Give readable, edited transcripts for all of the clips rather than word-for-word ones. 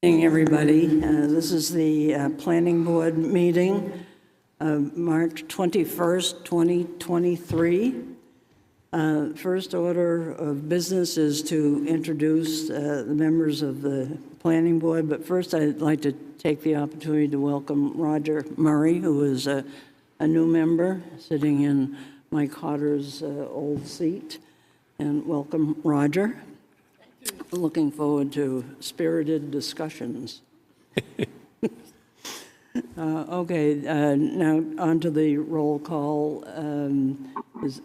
Evening, everybody. This is the Planning Board meeting of March 21st, 2023. First order of business is to introduce the members of the Planning Board, but first I'd like to take the opportunity to welcome Roger Murray, who is a new member sitting in Mike Hodder's old seat. And welcome, Roger. Looking forward to spirited discussions. Okay, now on to the roll call. Is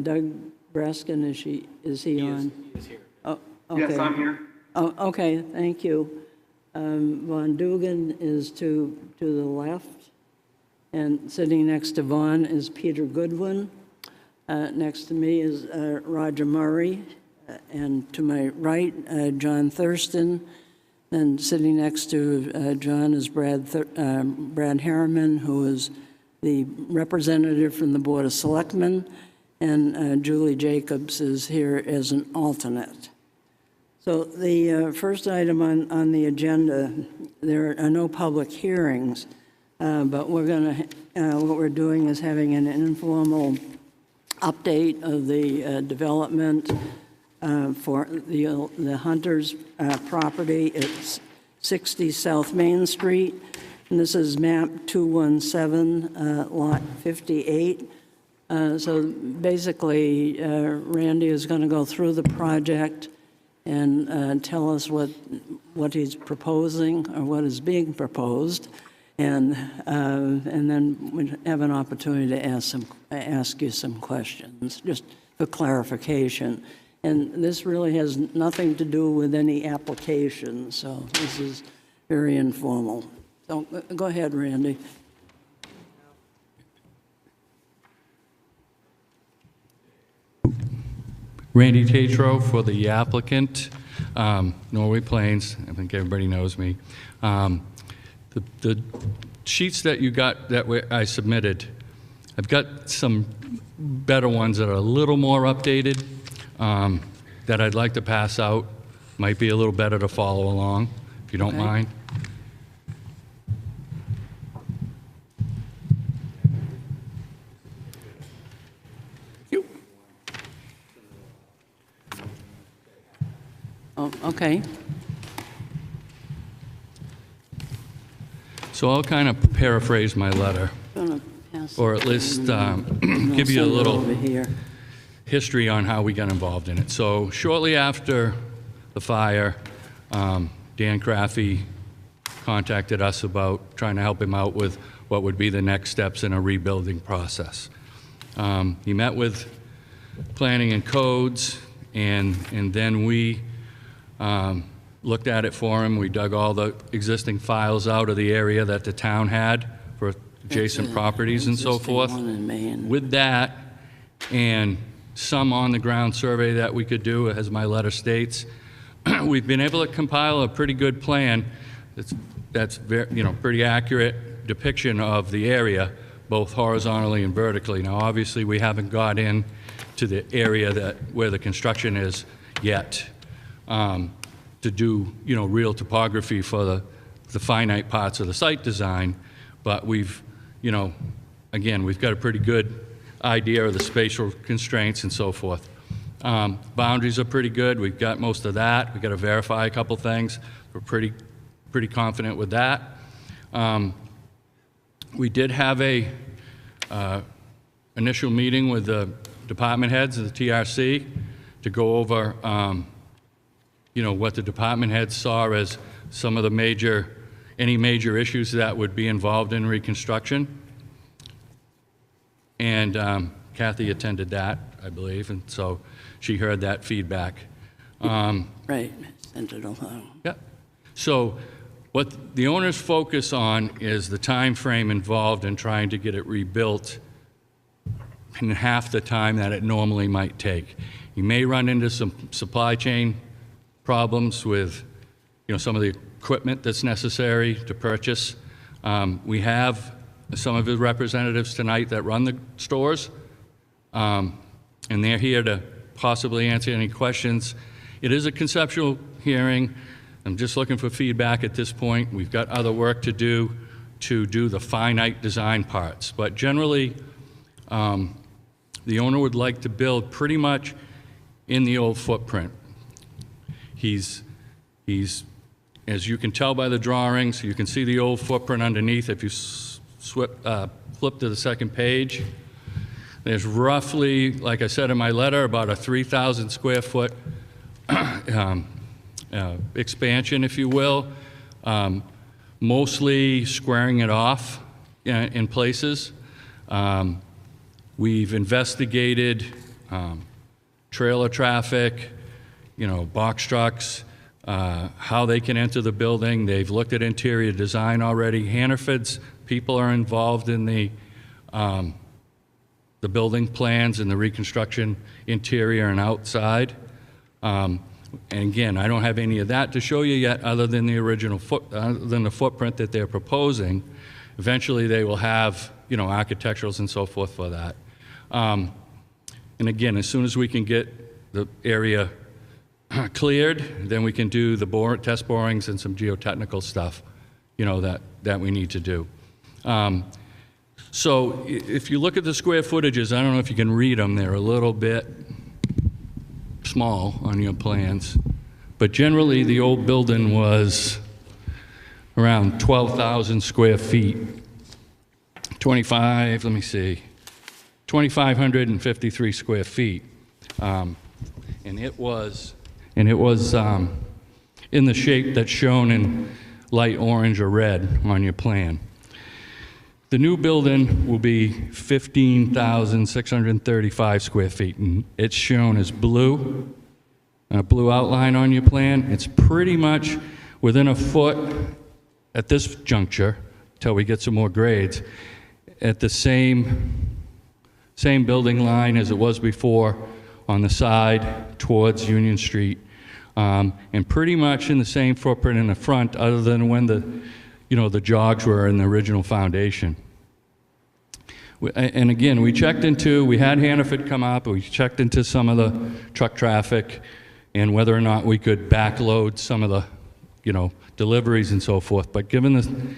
Doug Braskin, is he on? He is here. Oh, okay. Yes, I'm here. Oh, okay, thank you. Von Dugan is to the left, and sitting next to Von is Peter Goodwin. Next to me is Roger Murray. And to my right, John Thurston. And sitting next to John is Brad Harriman, who is the representative from the Board of Selectmen. And Julie Jacobs is here as an alternate. So the first item on the agenda, there are no public hearings, but what we're doing is having an informal update of the development for the Hunter's property. It's 60 South Main Street, and this is map 217, lot 58. So basically, Randy is going to go through the project and tell us what he's proposing or what is being proposed, and then we have an opportunity to ask you some questions, just for clarification. And this really has nothing to do with any application, so this is very informal. So go ahead, Randy. Randy Tatro for the applicant, Norway Plains. I think everybody knows me. The sheets that you got I submitted, I've got some better ones that are a little more updated. That I'd like to pass out. Might be a little better to follow along, if you don't mind. Oh, okay. So I'll kind of paraphrase my letter, or at least give you a little history on how we got involved in it. So shortly after the fire, Dan Craffey contacted us about trying to help him out with what would be the next steps in a rebuilding process. He met with planning and codes, and then we looked at it for him. We dug all the existing files out of the area that the town had for adjacent properties and so forth. With that, and some on-the-ground survey that we could do, as my letter states, we've been able to compile a pretty good plan that's very, pretty accurate depiction of the area, both horizontally and vertically. Now, obviously, we haven't got in to the area where the construction is yet to do, real topography for the finite parts of the site design, but we've, again, we've got a pretty good idea of the spatial constraints and so forth. Boundaries are pretty good. We've got most of that. We've got to verify a couple things. We're pretty confident with that. We did have a initial meeting with the department heads of the TRC to go over, what the department heads saw as some of the any major issues that would be involved in reconstruction. And Kathy attended that, I believe, and so she heard that feedback. Right, sent it along. Yeah. So what the owners focus on is the time frame involved in trying to get it rebuilt in half the time that it normally might take. You may run into some supply chain problems with, some of the equipment that's necessary to purchase. We have some of the representatives tonight that run the stores, and they're here to possibly answer any questions. It is a conceptual hearing. I'm just looking for feedback at this point. We've got other work to do the finite design parts. But generally, the owner would like to build pretty much in the old footprint. He's, as you can tell by the drawings, you can see the old footprint underneath. If you flip to the second page, there's roughly, like I said in my letter, about a 3,000 square foot expansion, if you will, mostly squaring it off in places. We've investigated trailer traffic, box trucks, how they can enter the building. They've looked at interior design already. Hannaford's people are involved in the building plans and the reconstruction interior and outside. And again, I don't have any of that to show you yet other than the original the footprint that they're proposing. Eventually they will have, architecturals and so forth for that. And again, as soon as we can get the area cleared, then we can do the test borings and some geotechnical stuff, that we need to do. So if you look at the square footages, I don't know if you can read them, they're a little bit small on your plans, but generally the old building was around 12,000 square feet. 2,553 square feet. And it was in the shape that's shown in light orange or red on your plan. The new building will be 15,635 square feet, and it's shown as blue, a blue outline on your plan. It's pretty much within a foot at this juncture, till we get some more grades, at the same building line as it was before on the side towards Union Street, and pretty much in the same footprint in the front, other than when the jogs were in the original foundation. And again, we had Hannaford come up, we checked into some of the truck traffic and whether or not we could backload some of the, deliveries and so forth. But given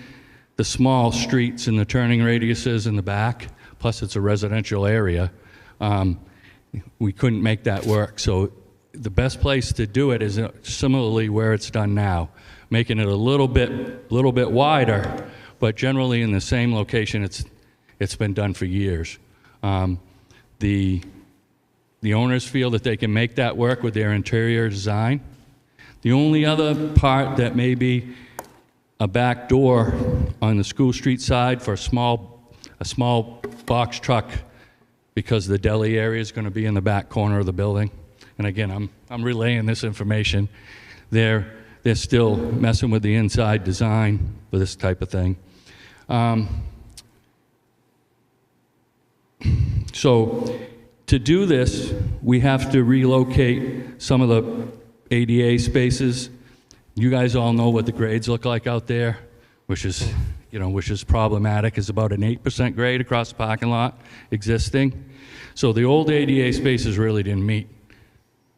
the small streets and the turning radiuses in the back, plus it's a residential area, we couldn't make that work. So the best place to do it is similarly where it's done now, making it a little bit wider, but generally in the same location it's been done for years. The owners feel that they can make that work with their interior design. The only other part that may be a back door on the School Street side for a small box truck, because the deli area is going to be in the back corner of the building. And again, I'm relaying this information. They're still messing with the inside design for this type of thing. So to do this, we have to relocate some of the ADA spaces. You guys all know what the grades look like out there, which is problematic. It's about an 8% grade across the parking lot existing. So the old ADA spaces really didn't meet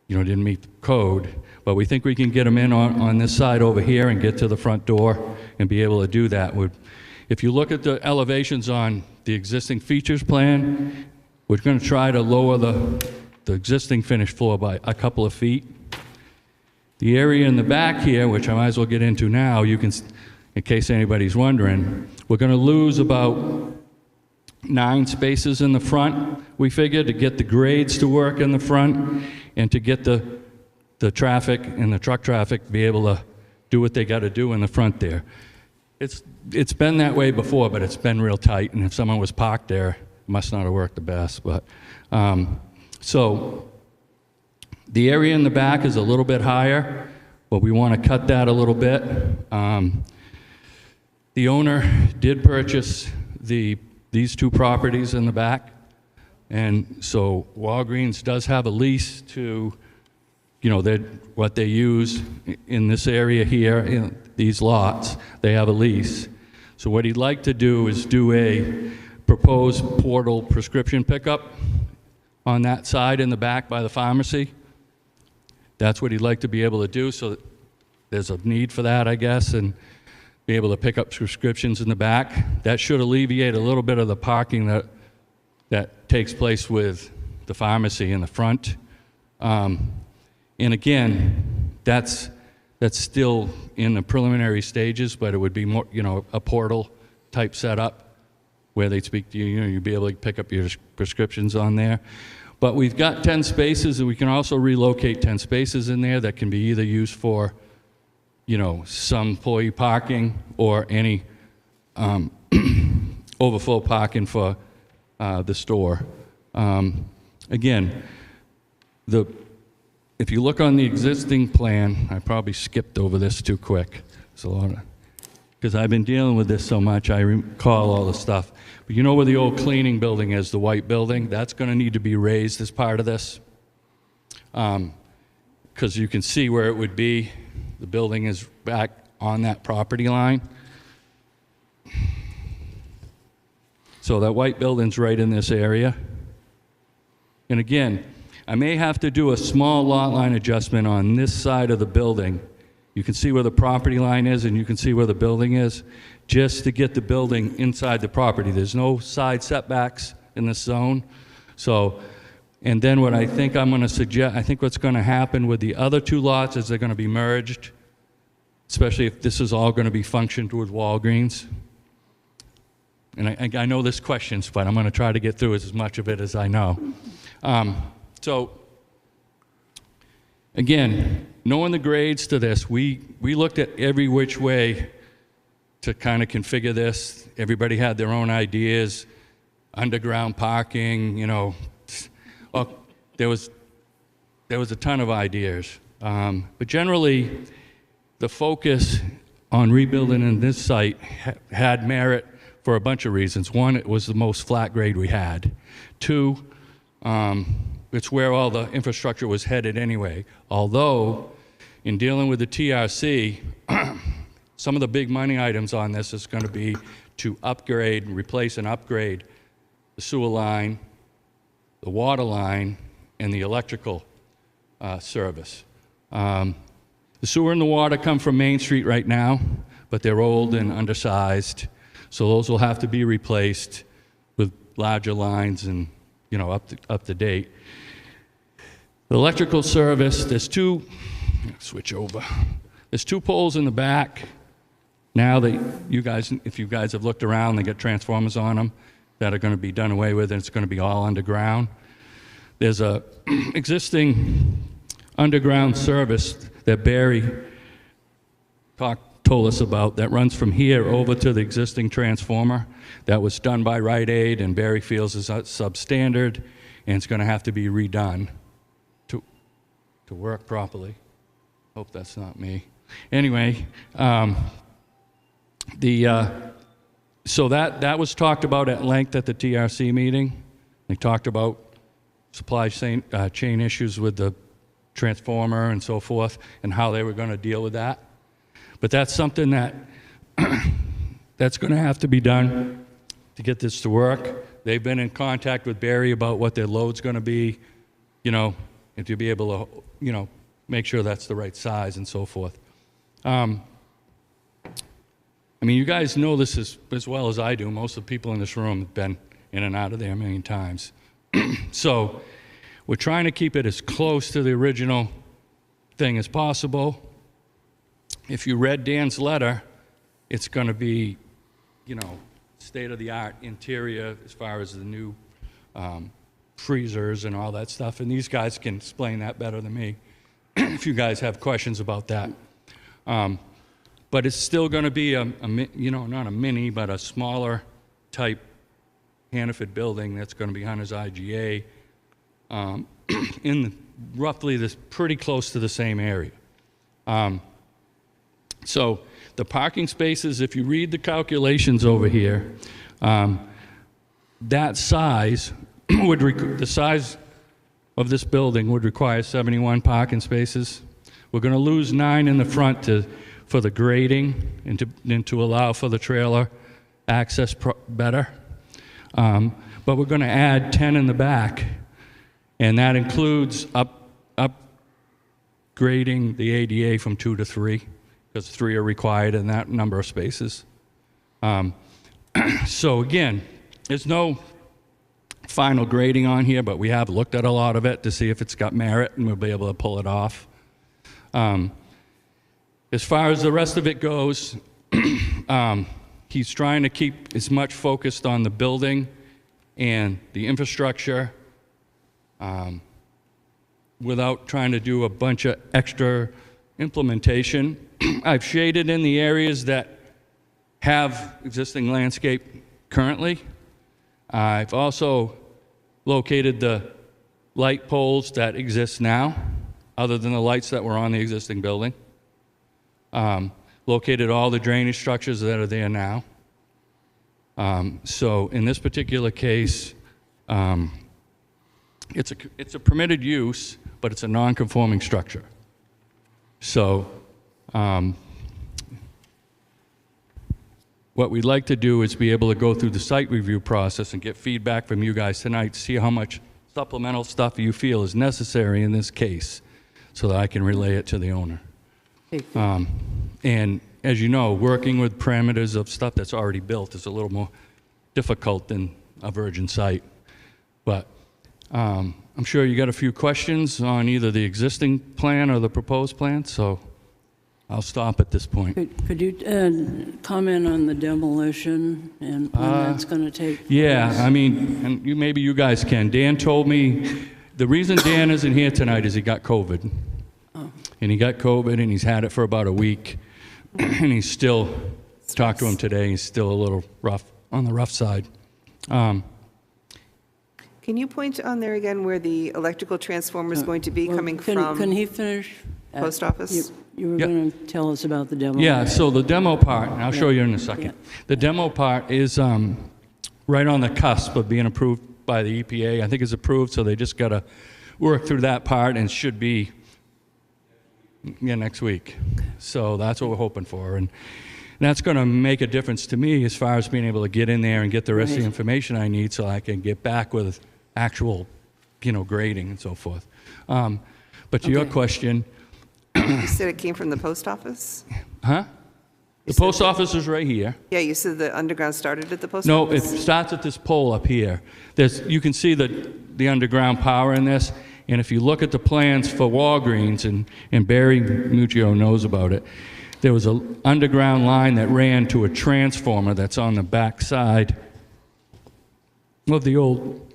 the code, but we think we can get them in on this side over here and get to the front door and be able to do that. If you look at the elevations on the existing features plan, we're going to try to lower the existing finished floor by a couple of feet. The area in the back here, which I might as well get into now, in case anybody's wondering, we're going to lose about 9 spaces in the front, we figure, to get the grades to work in the front and to get the traffic and the truck traffic to be able to do what they got to do in the front there. It's been that way before, but it's been real tight, and if someone was parked there, it must not have worked the best. But so the area in the back is a little bit higher, but we want to cut that a little bit. The owner did purchase these 2 properties in the back, and so Walgreens does have a lease to, what they use in this area here, in these lots, they have a lease. So what he'd like to do is do a proposed portal prescription pickup on that side in the back by the pharmacy. That's what he'd like to be able to do, so there's a need for that, I guess, and be able to pick up prescriptions in the back. That should alleviate a little bit of the parking that takes place with the pharmacy in the front. And again, that's still in the preliminary stages, but it would be more, a portal type setup where they'd speak to you, you'd be able to pick up your prescriptions on there. But we've got 10 spaces, and we can also relocate 10 spaces in there that can be either used for, some employee parking or any overflow parking for the store. Again, if you look on the existing plan, I probably skipped over this too quick. It's a lot of, because I've been dealing with this so much, I recall all the stuff. But you know where the old cleaning building is, the white building? That's going to need to be raised as part of this. Because you can see where it would be. The building is back on that property line. So that white building's right in this area. And again, I may have to do a small lot line adjustment on this side of the building. You can see where the property line is and you can see where the building is, just to get the building inside the property. There's no side setbacks in this zone. So, and then what I think I'm going to suggest, I think what's going to happen with the other two lots is they're going to be merged, especially if this is all going to be functioned with Walgreens. And I know there's questions, but I'm going to try to get through as much of it as I know. So, again, knowing the grades to this, we looked at every which way to kind of configure this. Everybody had their own ideas, underground parking, well, there was a ton of ideas. But generally, the focus on rebuilding in this site had merit for a bunch of reasons. One, it was the most flat grade we had. Two, it's where all the infrastructure was headed anyway. Although, in dealing with the TRC, some of the big money items on this is going to be to upgrade, replace and upgrade the sewer line, the water line, and the electrical service. The sewer and the water come from Main Street right now, but they're old and undersized, so those will have to be replaced with larger lines and up to date. The electrical service, there's two. Switch over. There's two poles in the back. Now that if you guys have looked around, they got transformers on them that are going to be done away with, and it's going to be all underground. There's a existing underground service that Barry told us about that runs from here over to the existing transformer that was done by Rite Aid, and Barry feels is substandard, and it's going to have to be redone to work properly. Hope that's not me. Anyway, so that was talked about at length at the TRC meeting. They talked about supply chain issues with the transformer and so forth, and how they were going to deal with that. But that's something that that's going to have to be done to get this to work. They've been in contact with Barry about what their load's going to be, and to be able to, make sure that's the right size and so forth. You guys know this as well as I do. Most of the people in this room have been in and out of there a million times. So we're trying to keep it as close to the original thing as possible. If you read Dan's letter, it's going to be, state-of-the-art interior as far as the new freezers and all that stuff. And these guys can explain that better than me if you guys have questions about that. But it's still going to be not a mini, but a smaller type Hannaford building that's going to be Hunter's IGA in roughly this pretty close to the same area. So the parking spaces, if you read the calculations over here, that size the size of this building would require 71 parking spaces. We're going to lose 9 in the front for the grading and to allow for the trailer access better. But we're going to add 10 in the back, and that includes upgrading the ADA from 2 to 3. because 3 are required in that number of spaces. So again, there's no final grading on here, but we have looked at a lot of it to see if it's got merit, and we'll be able to pull it off. As far as the rest of it goes, he's trying to keep as much focused on the building and the infrastructure without trying to do a bunch of extra implementation. I've shaded in the areas that have existing landscape currently. I've also located the light poles that exist now, other than the lights that were on the existing building. Located all the drainage structures that are there now. So in this particular case, it's a permitted use, but it's a non-conforming structure. So what we'd like to do is be able to go through the site review process and get feedback from you guys tonight to see how much supplemental stuff you feel is necessary in this case so that I can relay it to the owner. And as you know, working with parameters of stuff that's already built is a little more difficult than a virgin site. But I'm sure you got a few questions on either the existing plan or the proposed plan, so I'll stop at this point. Could you comment on the demolition and when that's going to take place? Yeah, I mean, and maybe you guys can. Dan told me the reason Dan isn't here tonight is he got COVID. Oh. And he got COVID, and he's had it for about a week. And he's still, talked to him today, he's still a little rough, on the rough side. Can you point on there again where the electrical transformer is going to be coming from? Can he finish? Post office? You were going to tell us about the demo. Yeah, so the demo part, and I'll show you in a second. Yeah. The demo part is right on the cusp of being approved by the EPA. I think it's approved, so they just got to work through that part, and should be next week. So that's what we're hoping for. And that's going to make a difference to me as far as being able to get in there and get the rest of the information I need so I can get back with actual, grading and so forth. But to your question... You said it came from the post office? Huh? The post office is right here. Yeah, you said the underground started at the post No, office? it starts at this pole up here. You can see the underground power in this, and if you look at the plans for Walgreens, and Barry Muccio knows about it, there was an underground line that ran to a transformer that's on the back side of the old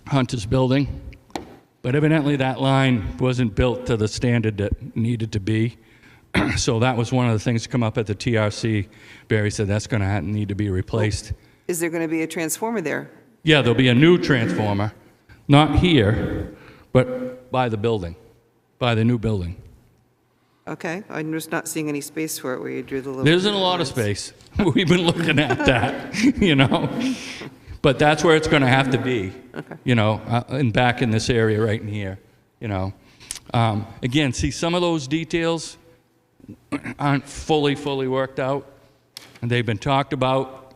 Hunter's building. But evidently that line wasn't built to the standard that needed to be. So that was one of the things to come up at the TRC. Barry said that's going to need to be replaced. Is there going to be a transformer there? Yeah, there'll be a new transformer, not here, but by the building, by the new building. Okay, I'm just not seeing any space for it where you drew the little... There isn't a lot of space. We've been looking at that, But that's where it's going to have to be, and back in this area right in here, Again, see, some of those details aren't fully worked out, and they've been talked about.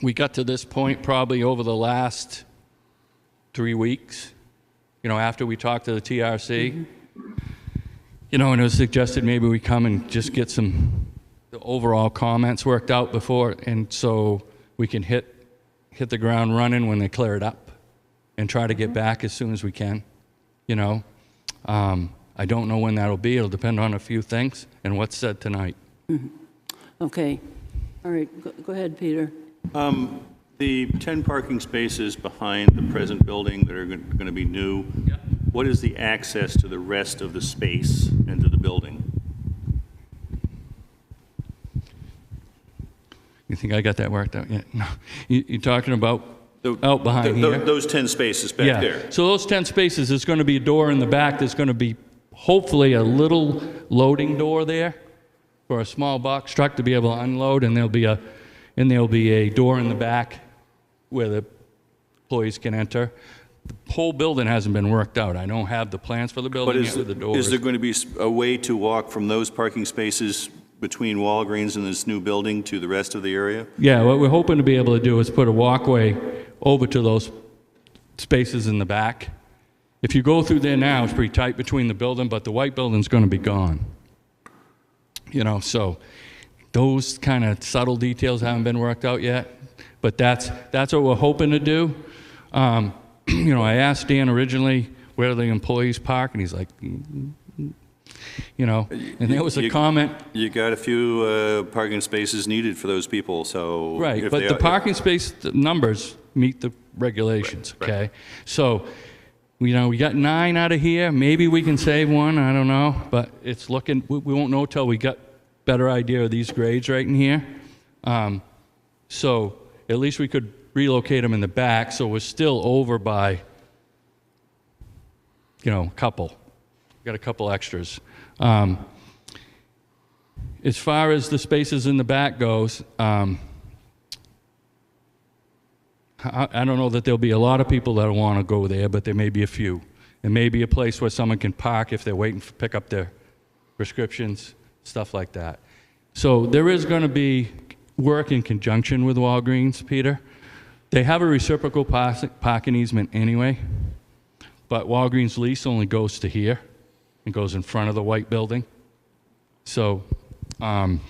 We got to this point probably over the last 3 weeks, after we talked to the TRC. And it was suggested maybe we come and just get the overall comments worked out before, and so we can hit the ground running when they clear it up and try to get back as soon as we can, I don't know when that'll be. It'll depend on a few things and what's said tonight. Okay. All right. Go ahead, Peter. The 10 parking spaces behind the present building that are going to be new, what is the access to the rest of the space and to the building? You think I got that worked out yet? No. You're talking about out behind here? Those 10 spaces back there. So those 10 spaces, there's going to be a door in the back. There's going to be hopefully a little loading door there for a small box truck to be able to unload, and there'll be a door in the back where the employees can enter. The whole building hasn't been worked out. I don't have the plans for the building yet with the doors. Is there going to be a way to walk from those parking spaces between Walgreens and this new building to the rest of the area? Yeah, what we're hoping to be able to do is put a walkway over to those spaces in the back. If you go through there now, it's pretty tight between the building, but the white building's going to be gone. So those kind of subtle details haven't been worked out yet, but that's what we're hoping to do. I asked Dan originally where the employees park, and he's like, and there was a comment. You got a few parking spaces needed for those people, so. Right, if but they the are- parking space numbers meet the regulations, Right, right. okay? So, we got 9 out of here. Maybe we can save one, I don't know, but it's looking, we won't know till we got better idea of these grades right in here. So, at least we could relocate them in the back, so we're still over by, a couple. Got a couple extras. As far as the spaces in the back goes, I don't know that there'll be a lot of people that want to go there, but there may be a few. It may be a place where someone can park if they're waiting to pick up their prescriptions, stuff like that. So there is going to be work in conjunction with Walgreens, Peter. They have a reciprocal parking easement anyway, but Walgreens' lease only goes to here. It goes in front of the white building. So, you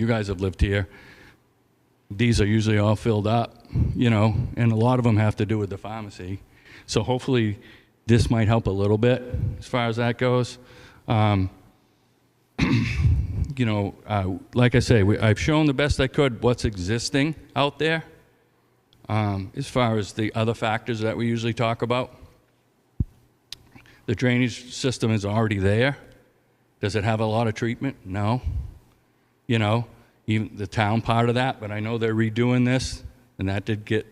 guys have lived here. These are usually all filled up, and a lot of them have to do with the pharmacy. So hopefully this might help a little bit as far as that goes. Like I say, I've shown the best I could what's existing out there as far as the other factors that we usually talk about. The drainage system is already there. Does it have a lot of treatment? No. Even the town part of that, but I know they're redoing this, and that did get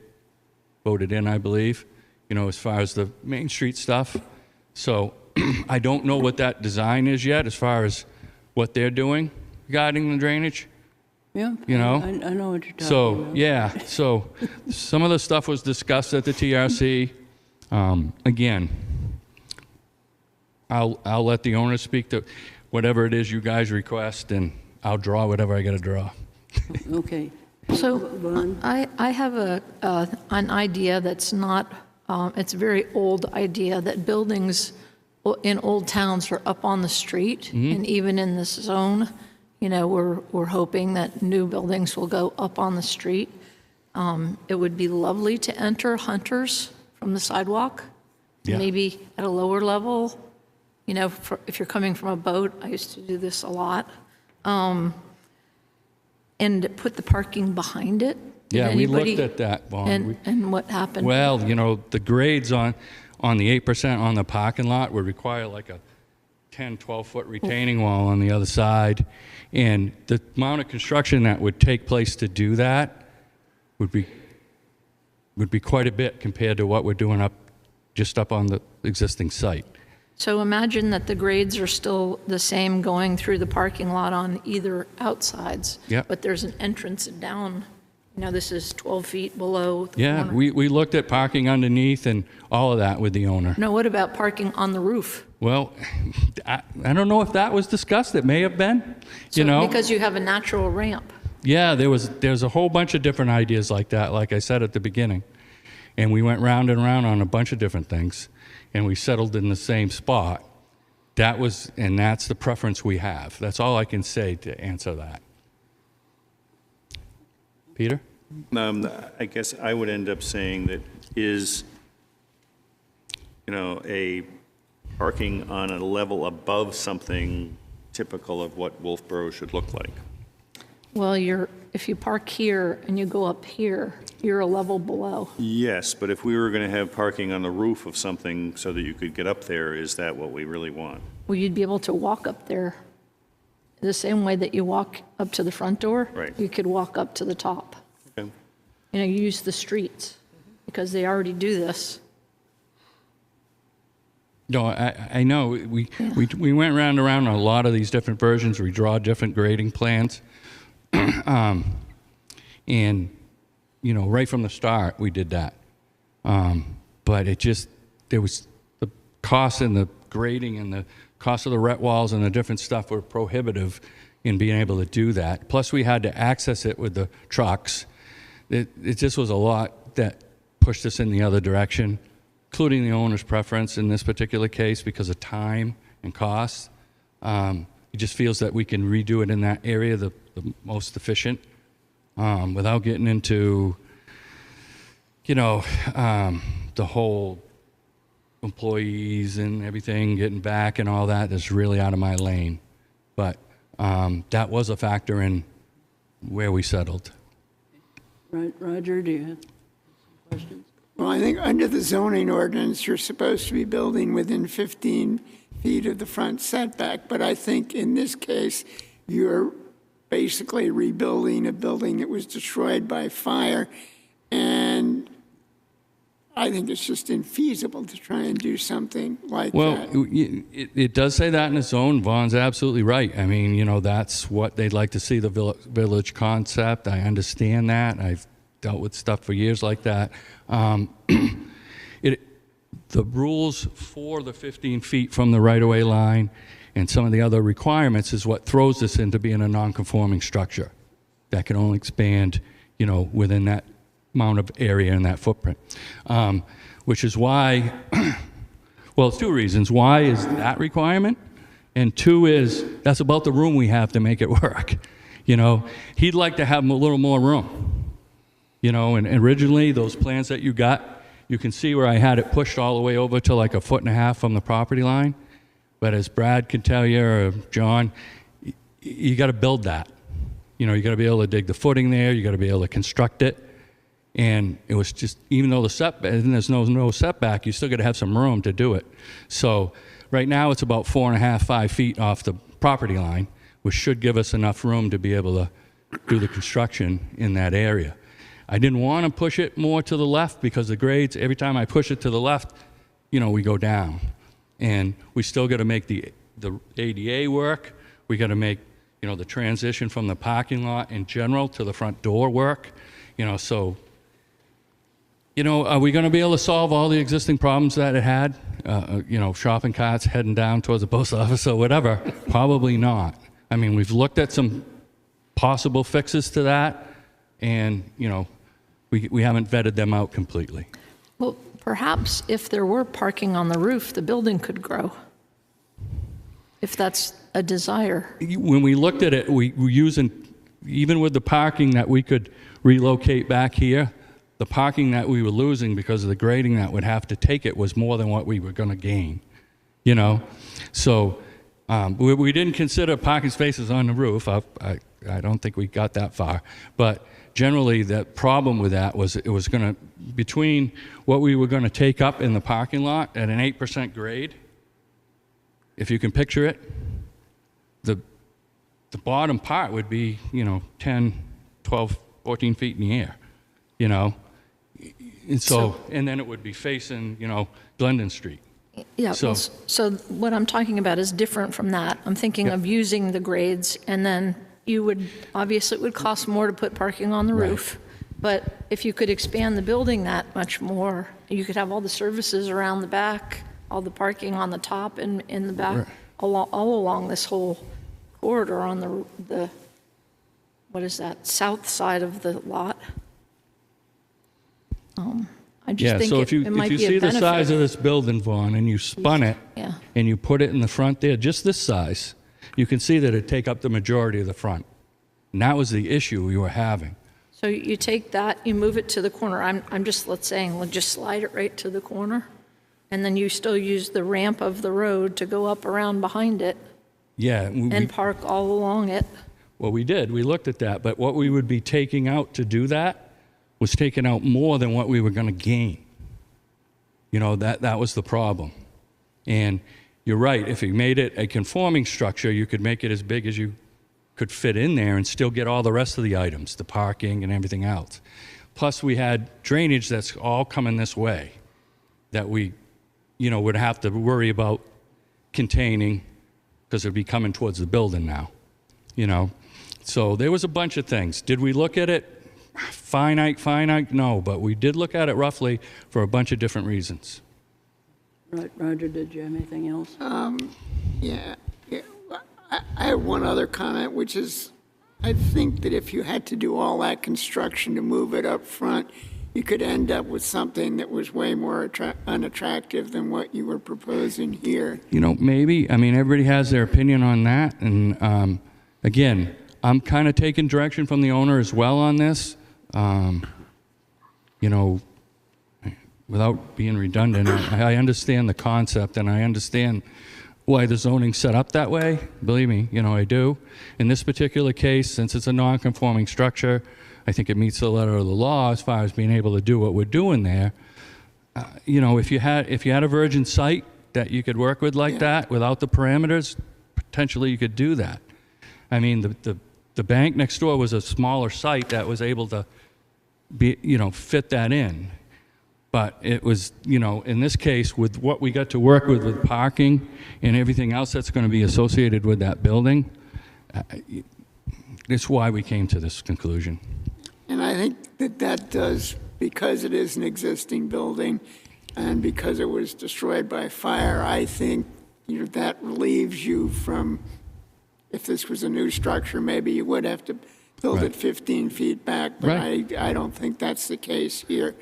voted in, I believe, as far as the Main Street stuff. So I don't know what that design is yet as far as what they're doing regarding the drainage. Yeah, I know what you're talking So, about. yeah, so some of the stuff was discussed at the TRC. Again, I'll let the owner speak to whatever it is you guys request, and I'll draw whatever I got to draw. Okay. So Vaughn? I have an idea that's not, it's a very old idea that buildings in old towns are up on the street. And even in this zone, we're hoping that new buildings will go up on the street. It would be lovely to enter Hunters from the sidewalk, Yeah. maybe at a lower level. If you're coming from a boat, I used to do this a lot. And put the parking behind it. Did Yeah, we anybody- looked at that, Vaughn. And what happened? Well, the grades on the 8% on the parking lot would require like a 10, 12-foot retaining wall on the other side. And the amount of construction that would take place to do that would be quite a bit compared to what we're doing just up on the existing site. So imagine that the grades are still the same going through the parking lot on either outsides. Yep. But there's an entrance down, this is 12 feet below the Yeah, corner. we looked at parking underneath and all of that with the owner. No, what about parking on the roof? Well, I don't know if that was discussed. It may have been, So- Because you have a natural ramp. Yeah, there's a whole bunch of different ideas like that, like I said at the beginning. And we went round and round on a bunch of different things, and we settled in the same spot. That's the preference we have. That's all I can say to answer that. Peter? I guess I would end up saying that is, a parking on a level above something typical of what Wolfeboro should look like. Well, if you park here and you go up here, you're a level below. Yes, but if we were going to have parking on the roof of something so that you could get up there, is that what we really want? Well, you'd be able to walk up there the same way that you walk up to the front door. Right. You could walk up to the top. Okay. Use the streets, because they already do this. No, I know. We went round and around on a lot of these different versions. We draw different grading plans. And, right from the start, we did that. But there was the cost and the grading and the cost of the ret walls and the different stuff were prohibitive in being able to do that. Plus, we had to access it with the trucks. It just was a lot that pushed us in the other direction, including the owner's preference in this particular case because of time and cost. He just feels that we can redo it in that area the most efficient, without getting into, the whole employees and everything getting back and all that is really out of my lane. But that was a factor in where we settled. Right, Roger, do you have questions? Well, I think under the zoning ordinance, you're supposed to be building within 15 feet of the front setback. But I think in this case, you're basically rebuilding a building that was destroyed by fire. And I think it's just infeasible to try and do something like that. Well, it does say that in its own. Vaughn's absolutely right. I mean, that's what they'd like to see, the village concept. I understand that. I've dealt with stuff for years like that. The rules for the 15 feet from the right-of-way line and some of the other requirements is what throws this into being a non-conforming structure that can only expand, within that amount of area and that footprint. Which is why, well, it's two reasons. Why is that requirement? And two is, that's about the room we have to make it work. He'd like to have a little more room. And originally, those plans that you got, you can see where I had it pushed all the way over to like 1.5 feet from the property line. But as Brad can tell you, or John, you got to build that. You got to be able to dig the footing there. You got to be able to construct it. And it was just, even though there's no setback, you still got to have some room to do it. So right now it's about 4.5, 5 feet off the property line, which should give us enough room to be able to do the construction in that area. I didn't want to push it more to the left because the grades, every time I push it to the left, we go down. And we still got to make the ADA work. We got to make, the transition from the parking lot in general to the front door work. So, are we going to be able to solve all the existing problems that it had? Shopping carts heading down towards the post office or whatever? Probably not. I mean, we've looked at some possible fixes to that, and, we haven't vetted them out completely. Well, perhaps if there were parking on the roof, the building could grow, if that's a desire. When we looked at it, we were using, even with the parking that we could relocate back here, the parking that we were losing because of the grading that would have to take it was more than what we were going to gain, So we didn't consider parking spaces on the roof. I don't think we got that far. But generally, the problem with that was it was going to, between what we were going to take up in the parking lot at an 8% grade, if you can picture it, the bottom part would be, 10, 12, 14 feet in the air, And so, and then it would be facing, Glendon Street. Yeah, So- so what I'm talking about is different from that. I'm thinking of using the grades, and then obviously it would cost more to put parking on the roof. But if you could expand the building that much more, you could have all the services around the back, all the parking on the top and in the back, all along this whole corridor on the what is that, south side of the lot. I just think so it might if you be a see the benefit. size of this building, Vaughn, and you spun it, Yeah. and you put it in the front there, just this size, you can see that it'd take up the majority of the front. And that was the issue we were having. So you take that, you move it to the corner. I'm just, let's say, we'll just slide it right to the corner. And then you still use the ramp of the road to go up around behind it Yeah, and park all along it. well, we did. We looked at that. But what we would be taking out to do that was taking out more than what we were going to gain. That was the problem. And you're right. If you made it a conforming structure, you could make it as big as you could fit in there and still get all the rest of the items, the parking and everything else. Plus, we had drainage that's all coming this way that we, would have to worry about containing because it'd be coming towards the building now, So there was a bunch of things. Did we look at it finite? No, but we did look at it roughly for a bunch of different reasons. Right, Roger, did you have anything else? Yeah. I have one other comment, which is I think that if you had to do all that construction to move it up front, you could end up with something that was way more unattractive than what you were proposing here. You know, maybe. I mean, everybody has their opinion on that. And again, I'm kind of taking direction from the owner as well on this. You know, without being redundant, I understand the concept and I understand why the zoning's set up that way. Believe me, you know, I do. In this particular case, since it's a non-conforming structure, I think it meets the letter of the law as far as being able to do what we're doing there. You know, if you had a virgin site that you could work with like that without the parameters, potentially you could do that. I mean, the bank next door was a smaller site that was able to be, you know, fit that in. But it was, you know, in this case, with what we got to work with parking and everything else that's going to be associated with that building, it's why we came to this conclusion. And I think that does, because it is an existing building and because it was destroyed by fire, I think, you know, that relieves you from, if this was a new structure, maybe you would have to build it 15 feet back, but I don't think that's the case here.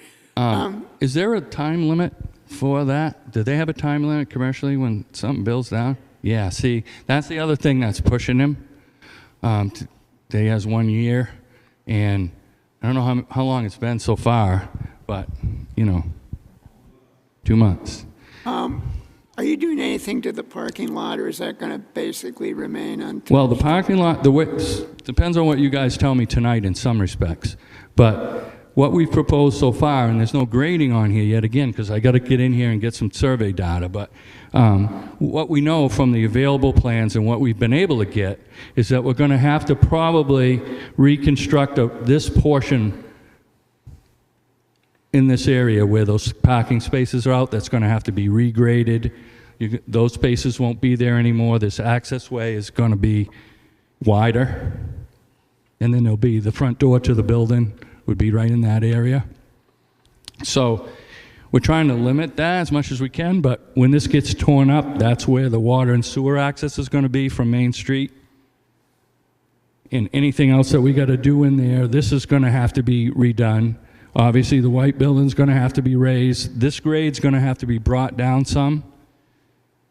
Is there a time limit for that? Do they have a time limit commercially when something builds down? Yeah, see, that's the other thing that's pushing him. They has 1 year, and I don't know how long it's been so far, but, you know, 2 months. Are you doing anything to the parking lot, or is that going to basically remain untouched? Well, the parking lot, the width, depends on what you guys tell me tonight in some respects. But what we've proposed so far, and there's no grading on here yet again, because I got to get in here and get some survey data, but what we know from the available plans and what we've been able to get is that we're going to have to probably reconstruct this portion in this area where those parking spaces are out. That's going to have to be regraded. Those spaces won't be there anymore. This access way is going to be wider, and then there'll be the front door to the building would be right in that area. So we're trying to limit that as much as we can, but when this gets torn up, that's where the water and sewer access is going to be from Main Street. And anything else that we got to do in there, this is going to have to be redone. Obviously, the white building's going to have to be raised. This grade's going to have to be brought down some.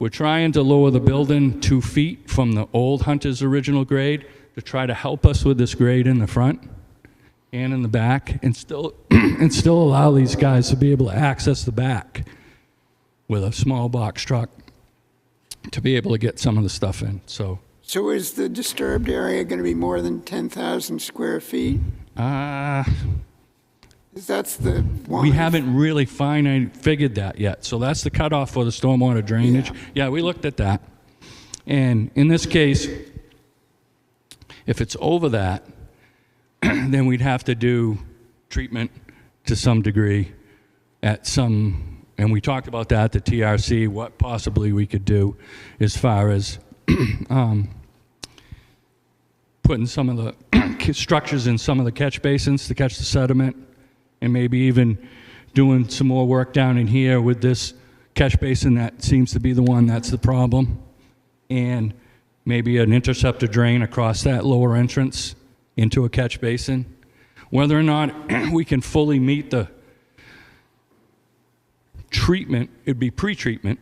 We're trying to lower the building 2 feet from the old Hunter's original grade to try to help us with this grade in the front and in the back, and still allow these guys to be able to access the back with a small box truck to be able to get some of the stuff in. So is the disturbed area going to be more than 10,000 square feet? That's the one. We haven't really figured that yet. So that's the cutoff for the stormwater drainage. Yeah, we looked at that. And in this case, if it's over that, then we'd have to do treatment to some degree and we talked about that at the TRC, what possibly we could do as far as putting some of the structures in some of the catch basins to catch the sediment, and maybe even doing some more work down in here with this catch basin that seems to be the one that's the problem, and maybe an interceptor drain across that lower entrance into a catch basin. Whether or not we can fully meet the treatment, it'd be pre-treatment,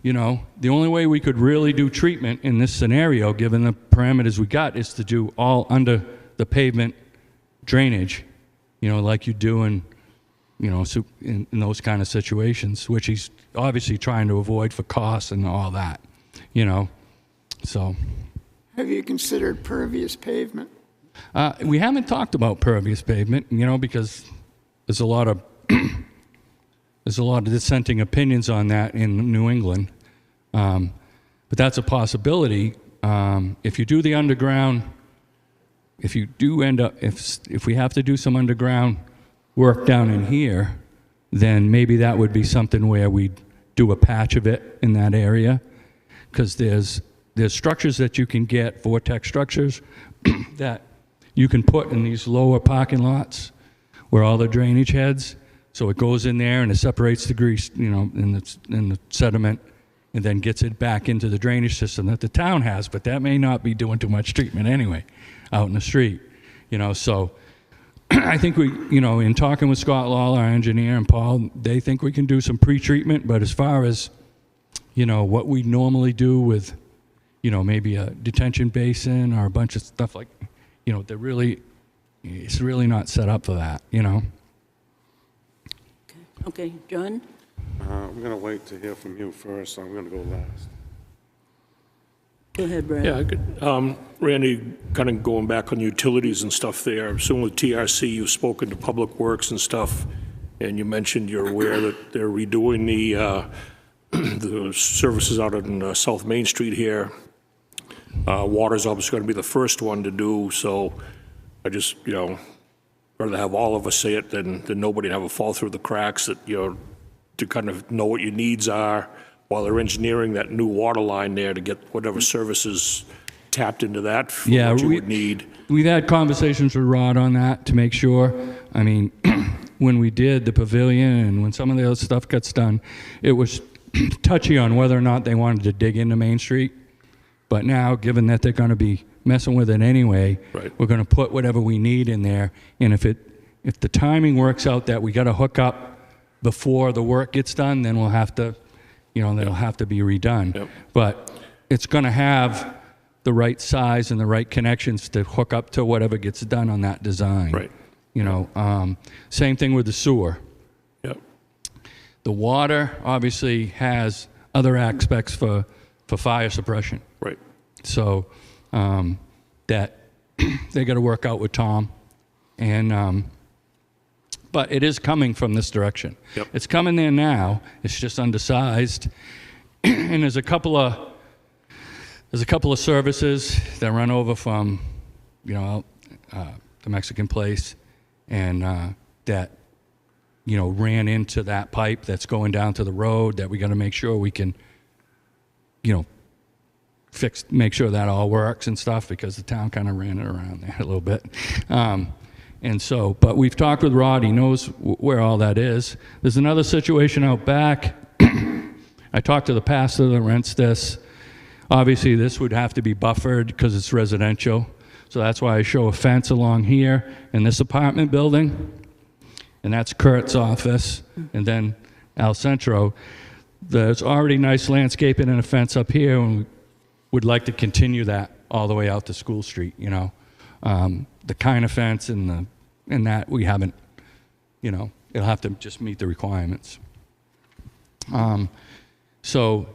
you know. The only way we could really do treatment in this scenario, given the parameters we got, is to do all under the pavement drainage, you know, like you do in, you know, in those kind of situations, which he's obviously trying to avoid for costs and all that, you know, so. Have you considered pervious pavement? We haven't talked about pervious pavement, you know, because there's a lot of dissenting opinions on that in New England. But that's a possibility. If you do the underground, if you do end up, if we have to do some underground work down in here, then maybe that would be something where we'd do a patch of it in that area, because there's structures that you can get, vortex structures, that you can put in these lower parking lots where all the drainage heads, so it goes in there and it separates the grease, you know, in the sediment, and then gets it back into the drainage system that the town has, but that may not be doing too much treatment anyway out in the street, you know. So I think we, in talking with Scott Law, our engineer, and Paul, they think we can do some pre-treatment, but as far as, what we normally do with, maybe a detention basin or a bunch of stuff like, it's really not set up for that, Okay, John? I'm going to wait to hear from you first, so I'm going to go last. Go ahead, Brad. Yeah, good. Randy, kind of going back on utilities and stuff there, I assume with TRC, you've spoken to Public Works and stuff, and you mentioned you're aware that they're redoing the services out on South Main Street here. Water's obviously going to be the first one to do, so I just, rather have all of us say it than nobody have a fall through the cracks, that, to kind of know what your needs are while they're engineering that new water line there to get whatever services tapped into that for what you would need. We've had conversations with Rod on that to make sure. I mean, when we did the pavilion and when some of the other stuff gets done, it was touchy on whether or not they wanted to dig into Main Street. But now, given that they're going to be messing with it anyway, Right. we're going to put whatever we need in there. And if the timing works out that we got to hook up before the work gets done, then we'll have to, they'll have to be redone. Yep. But it's going to have the right size and the right connections to hook up to whatever gets done on that design. Right. Same thing with the sewer. Yep. The water obviously has other aspects for fire suppression. Right. So that they got to work out with Tom, and but it is coming from this direction. Yep. It's coming there now. It's just undersized, and there's a couple of services that run over from, the Mexican place, and that ran into that pipe that's going down to the road that we got to make sure we can, make sure that all works and stuff, because the town kind of ran it around there a little bit. And so, but we've talked with Rod. He knows where all that is. There's another situation out back. I talked to the pastor that rents this. Obviously, this would have to be buffered because it's residential. So that's why I show a fence along here in this apartment building. And that's Kurt's office. And then Al Centro. There's already nice landscaping and a fence up here, and we would like to continue that all the way out to School Street, the kind of fence and that we haven't, it'll have to just meet the requirements. So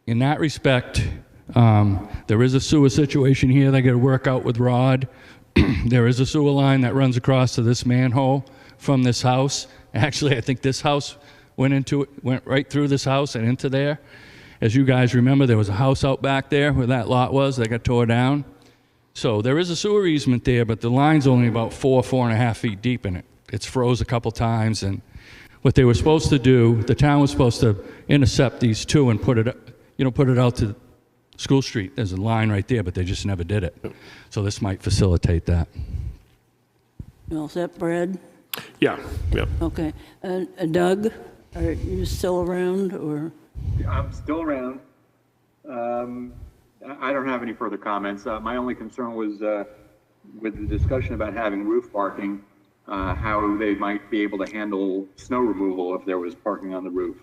in that respect, there is a sewer situation here they got to work out with Rod. There is a sewer line that runs across to this manhole from this house. Actually, I think this house went right through this house and into there. As you guys remember, there was a house out back there where that lot was that got tore down. So there is a sewer easement there, but the line's only about 4.5 feet deep in it. It's froze a couple times, and what they were supposed to do, the town was supposed to intercept these two and put it out to School Street. There's a line right there, but they just never did it. So this might facilitate that. You all set, Brad? Yeah. Yep. Okay. Doug, are you still around, or? I'm still around. I don't have any further comments. My only concern was with the discussion about having roof parking, how they might be able to handle snow removal if there was parking on the roof.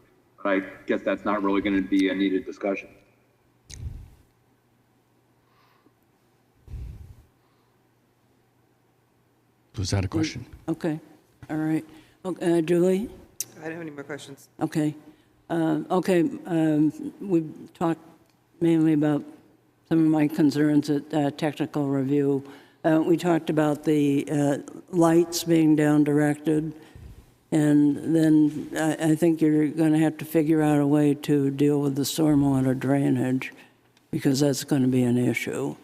But I guess that's not really going to be a needed discussion. Was that a question? Okay. All right. Okay, Julie? I don't have any more questions. Okay. We've talked mainly about some of my concerns at technical review. We talked about the lights being down directed, and then I think you're going to have to figure out a way to deal with the stormwater drainage, because that's going to be an issue.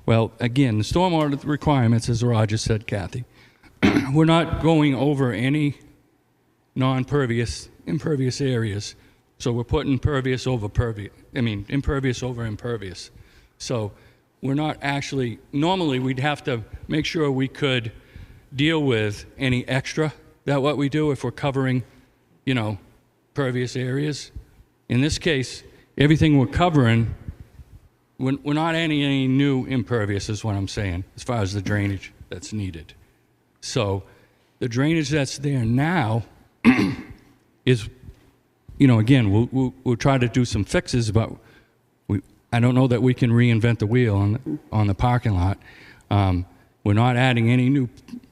Well, again, the stormwater requirements, as Roger said, Kathy, we're not going over any impervious areas. So we're putting impervious over impervious. So we're not actually, normally we'd have to make sure we could deal with any extra that what we do if we're covering, pervious areas. In this case, everything we're covering, we're not adding any new impervious is what I'm saying, as far as the drainage that's needed. So the drainage that's there now is, again, we'll try to do some fixes, but I don't know that we can reinvent the wheel on the parking lot. We're not adding any new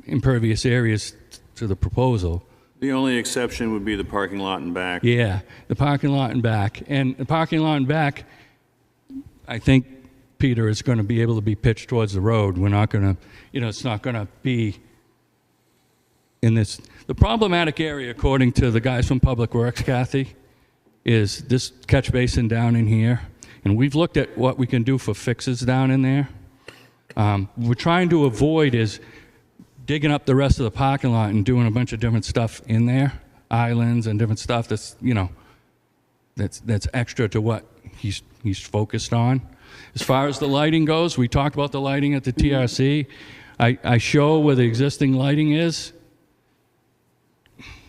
impervious areas to the proposal. The only exception would be the parking lot and back. Yeah, the parking lot and back. And the parking lot and back, I think, Peter, is going to be able to be pitched towards the road. We're not going to, it's not going to be in this. The problematic area, according to the guys from Public Works, Kathy, is this catch basin down in here. And we've looked at what we can do for fixes down in there. We're trying to avoid is digging up the rest of the parking lot and doing a bunch of different stuff in there, islands and different stuff that's, that's extra to what he's focused on. As far as the lighting goes, we talked about the lighting at the TRC. I show where the existing lighting is.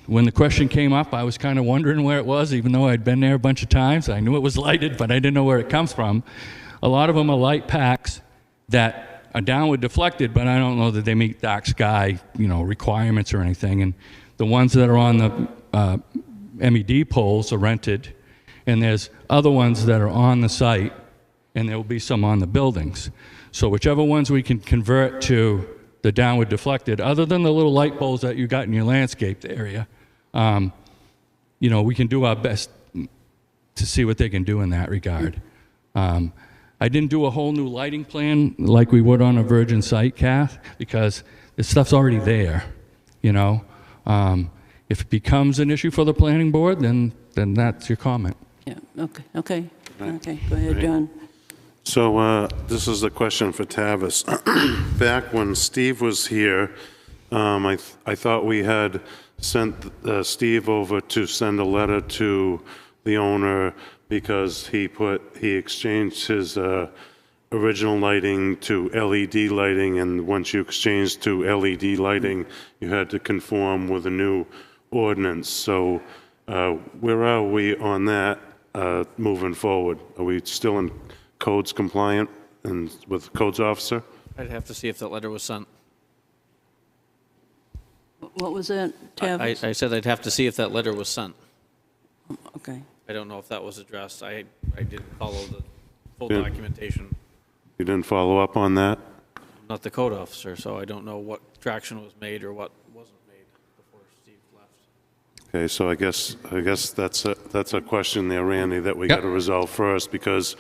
When the question came up, I was kind of wondering where it was, even though I'd been there a bunch of times. I knew it was lighted, but I didn't know where it comes from. A lot of them are light packs that are downward deflected, but I don't know that they meet dark sky, requirements or anything. And the ones that are on the MED poles are rented, and there's other ones that are on the site, and there will be some on the buildings. So whichever ones we can convert to the downward deflected, other than the little light poles that you got in your landscaped area, we can do our best to see what they can do in that regard. I didn't do a whole new lighting plan like we would on a virgin site, Kath, because this stuff's already there, If it becomes an issue for the planning board, then that's your comment. Yeah, okay, go ahead, John. So this is a question for Tavis. Back when Steve was here, I thought we had sent Steve over to send a letter to the owner because he exchanged his original lighting to LED lighting, and once you exchanged to LED lighting, you had to conform with a new ordinance. So where are we on that moving forward? Are we still in codes compliant and with the codes officer? I'd have to see if that letter was sent. What was that, Tavis? I said I'd have to see if that letter was sent. Okay. I don't know if that was addressed. I didn't follow the full Yeah. documentation. You didn't follow up on that? I'm not the code officer, so I don't know what traction was made or what wasn't made before Steve left. Okay, so I guess that's a question there, Randy, that we got to resolve first, because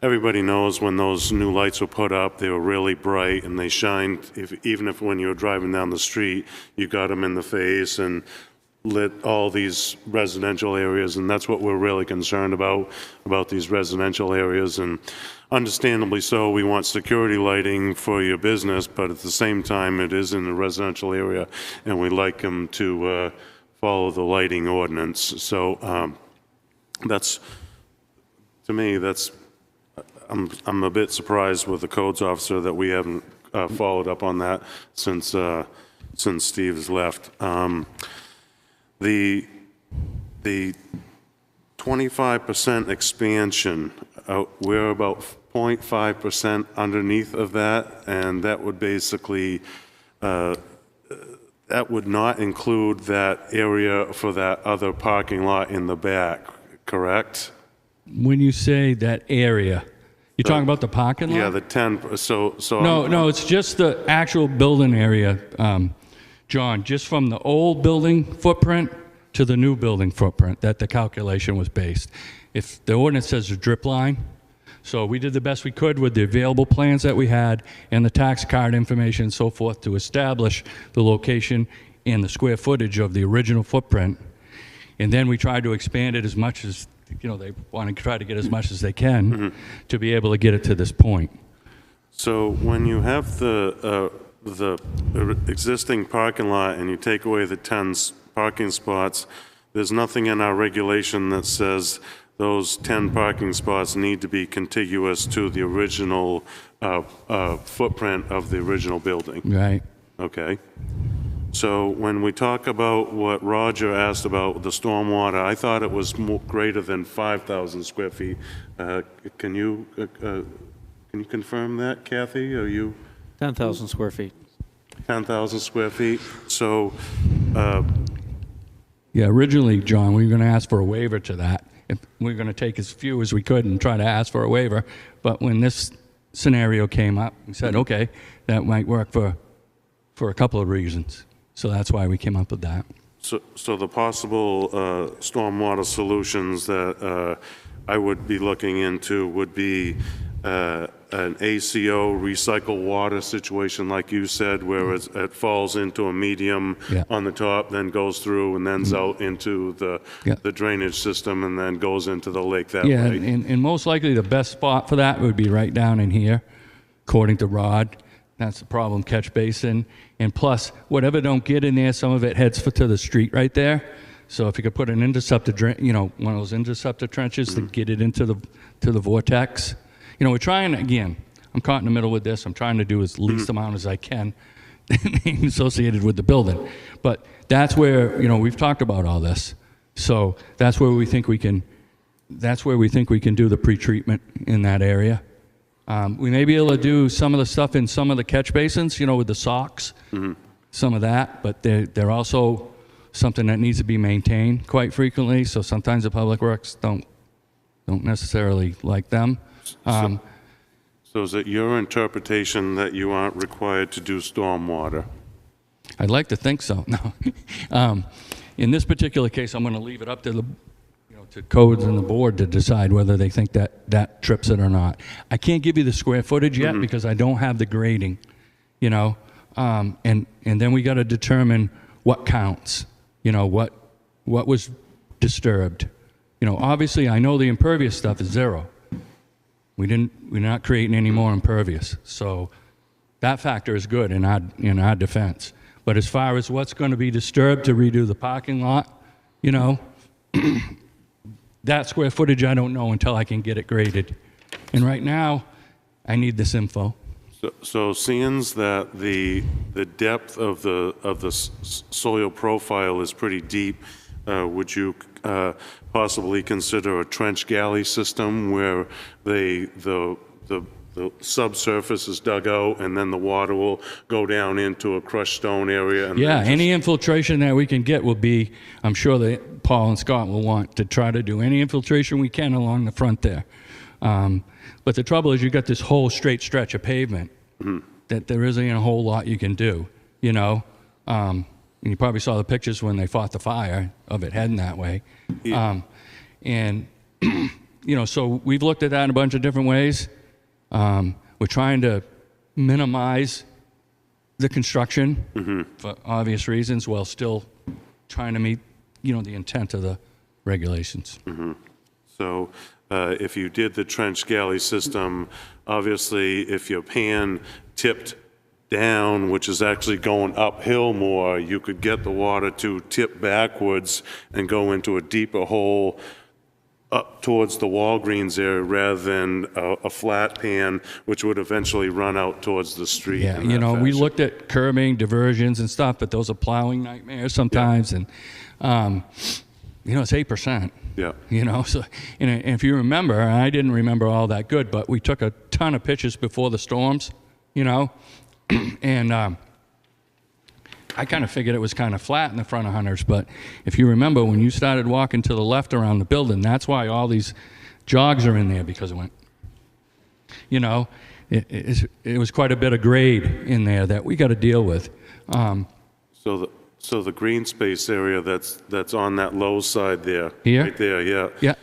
everybody knows when those new lights were put up, they were really bright and they shined. Even if when you were driving down the street, you got them in the face and lit all these residential areas, and that's what we're really concerned about these residential areas. And understandably so, we want security lighting for your business, but at the same time, it is in a residential area, and we like them to follow the lighting ordinance. So that's, to me, that's, I'm a bit surprised with the codes officer that we haven't followed up on that since Steve's left. The 25% expansion, we're about 0.5% underneath of that, and that would basically, that would not include that area for that other parking lot in the back, correct? When you say that area, you're talking about the parking lot? Yeah, the 10, so. No, it's just the actual building area, John, just from the old building footprint to the new building footprint that the calculation was based. If the ordinance says a drip line, so we did the best we could with the available plans that we had and the tax card information and so forth to establish the location and the square footage of the original footprint. And then we tried to expand it as much as, they want to try to get as much as they can to be able to get it to this point. So when you have the existing parking lot and you take away the 10 parking spots, there's nothing in our regulation that says those 10 parking spots need to be contiguous to the original footprint of the original building. Right. Okay. So when we talk about what Roger asked about the stormwater, I thought it was greater than 5,000 square feet. Can you confirm that, Kathy? Are you? 10,000 square feet. 10,000 square feet. So, Yeah, originally, John, we were going to ask for a waiver to that. If we were going to take as few as we could and try to ask for a waiver. But when this scenario came up, we said, okay, that might work for a couple of reasons. So that's why we came up with that. so the possible stormwater solutions that I would be looking into would be an ACO recycled water situation, like you said, where it falls into a medium on the top, then goes through and then out into the drainage system and then goes into the lake that way. Yeah, and most likely the best spot for that would be right down in here, according to Rod. That's the problem catch basin. And plus, whatever don't get in there, some of it heads to the street right there. So if you could put an interceptor, one of those interceptor trenches to get it into the vortex. We're trying, again, I'm caught in the middle with this. I'm trying to do as least amount as I can associated with the building. But that's where, we've talked about all this. So that's where we think we can do the pretreatment in that area. We may be able to do some of the stuff in some of the catch basins, with the socks, some of that, but they're also something that needs to be maintained quite frequently. So sometimes the public works don't necessarily like them. So is it your interpretation that you aren't required to do stormwater? I'd like to think so. No. In this particular case, I'm going to leave it up to to codes and the board to decide whether they think that trips it or not. I can't give you the square footage yet because I don't have the grading, and then we got to determine what counts, what was disturbed. Obviously I know the impervious stuff is 0. We're not creating any more impervious. So that factor is good in our defense. But as far as what's going to be disturbed to redo the parking lot, that square footage I don't know until I can get it graded. And right now, I need this info. So seeing that the depth of the soil profile is pretty deep, would you possibly consider a trench galley system where the subsurface is dug out and then the water will go down into a crushed stone area? And any infiltration that we can get will be, I'm sure that Paul and Scott will want to try to do any infiltration we can along the front there. But the trouble is you got this whole straight stretch of pavement that there isn't a whole lot you can do, And you probably saw the pictures when they fought the fire of it heading that way. Yeah. So we've looked at that in a bunch of different ways. We're trying to minimize the construction for obvious reasons while still trying to meet, the intent of the regulations. So if you did the trench galley system, obviously if your pan tipped down, which is actually going uphill more, you could get the water to tip backwards and go into a deeper hole up towards the Walgreens area rather than a flat pan, which would eventually run out towards the street. Yeah, we looked at curbing, diversions and stuff, but those are plowing nightmares sometimes. And, it's 8%. Yeah. So, and if you remember, I didn't remember all that good, but we took a ton of pictures before the storms, and I kind of figured it was kind of flat in the front of Hunters, but if you remember, when you started walking to the left around the building, that's why all these jogs are in there, because it went, it was quite a bit of grade in there that we got to deal with. So the green space area that's on that low side there, here? right there, yeah. Yeah.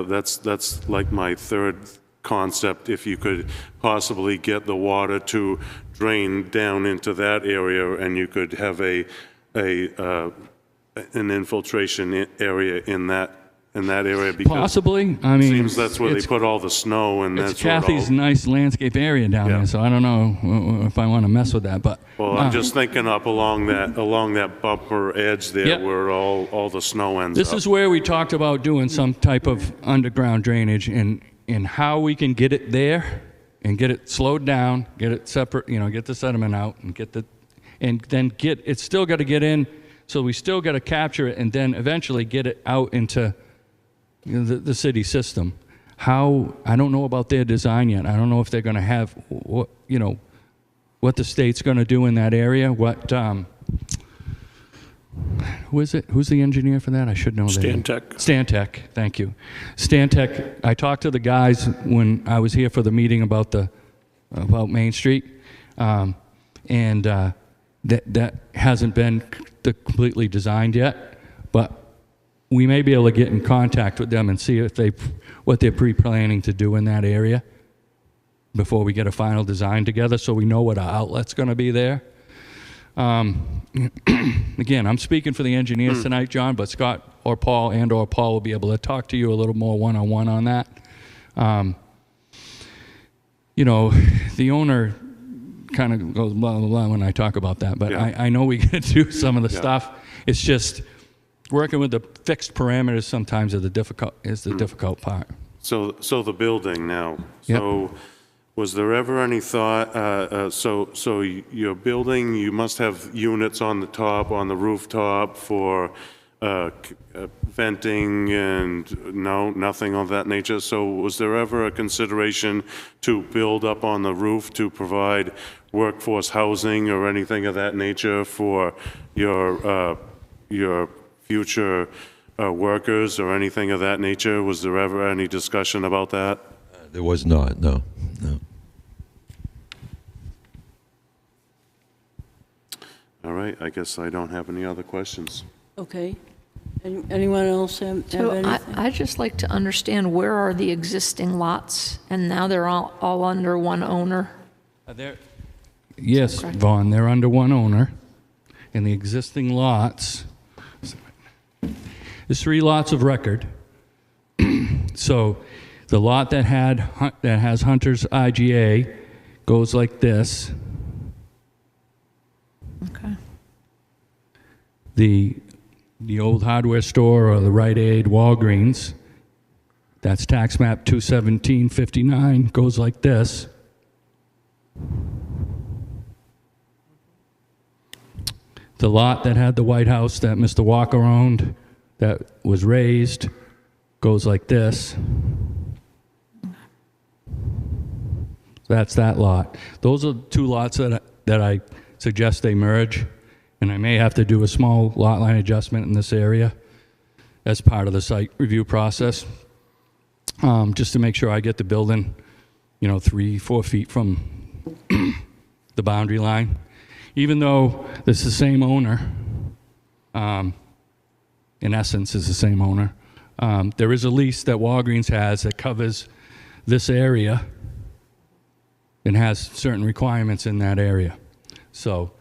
That's like my third concept. If you could possibly get the water to drain down into that area, and you could have an infiltration area in that area, because possibly. I it mean, seems that's where they put all the snow, and it's that's where Kathy's nice landscape area down there. So I don't know if I want to mess with that, but well, I'm just thinking up along that bumper edge there, where all the snow ends up. This is where we talked about doing some type of underground drainage and how we can get it there and get it slowed down, get it separate, get the sediment out and then it's still got to get in. So we still got to capture it and then eventually get it out into the city system. How, I don't know about their design yet. I don't know if they're going to have, what the state's going to do in that area, what, who is it? Who's the engineer for that? I should know that. Stantec. Stantec, thank you. Stantec, I talked to the guys when I was here for the meeting about Main Street, and that hasn't been completely designed yet, but we may be able to get in contact with them and see if what they're pre-planning to do in that area before we get a final design together, so we know what our outlet's going to be there. Again, I'm speaking for the engineers tonight, John, but Scott or Paul will be able to talk to you a little more one-on-one on that. You know, the owner kind of goes blah, blah, blah when I talk about that, but Yeah. I know we get to do some of the stuff. It's just working with the fixed parameters sometimes is the difficult part. So the building now, Yep. so was there ever any thought, so your building, you must have units on the top, on the rooftop for venting and nothing of that nature? So was there ever a consideration to build up on the roof to provide workforce housing or anything of that nature for your future workers or anything of that nature? Was there ever any discussion about that? There was not, no. All right, I guess I don't have any other questions. Okay. Anyone else have So anything? I'd just like to understand, where are the existing lots? And now they're all under one owner? Yes, correct? Vaughn, they're under one owner, and the existing lots, there's 3 lots of record. So the lot that has Hunter's IGA goes like this. Okay. The old hardware store or the Rite Aid, Walgreens, that's tax map 21759, goes like this. The lot that had the White House that Mr. Walker owned, that was raised, goes like this. That's that lot. Those are 2 lots that I suggest they merge, and I may have to do a small lot line adjustment in this area as part of the site review process, just to make sure I get the building, 3-4 feet from the boundary line. Even though this is the same owner, in essence is the same owner, there is a lease that Walgreens has that covers this area and has certain requirements in that area. So,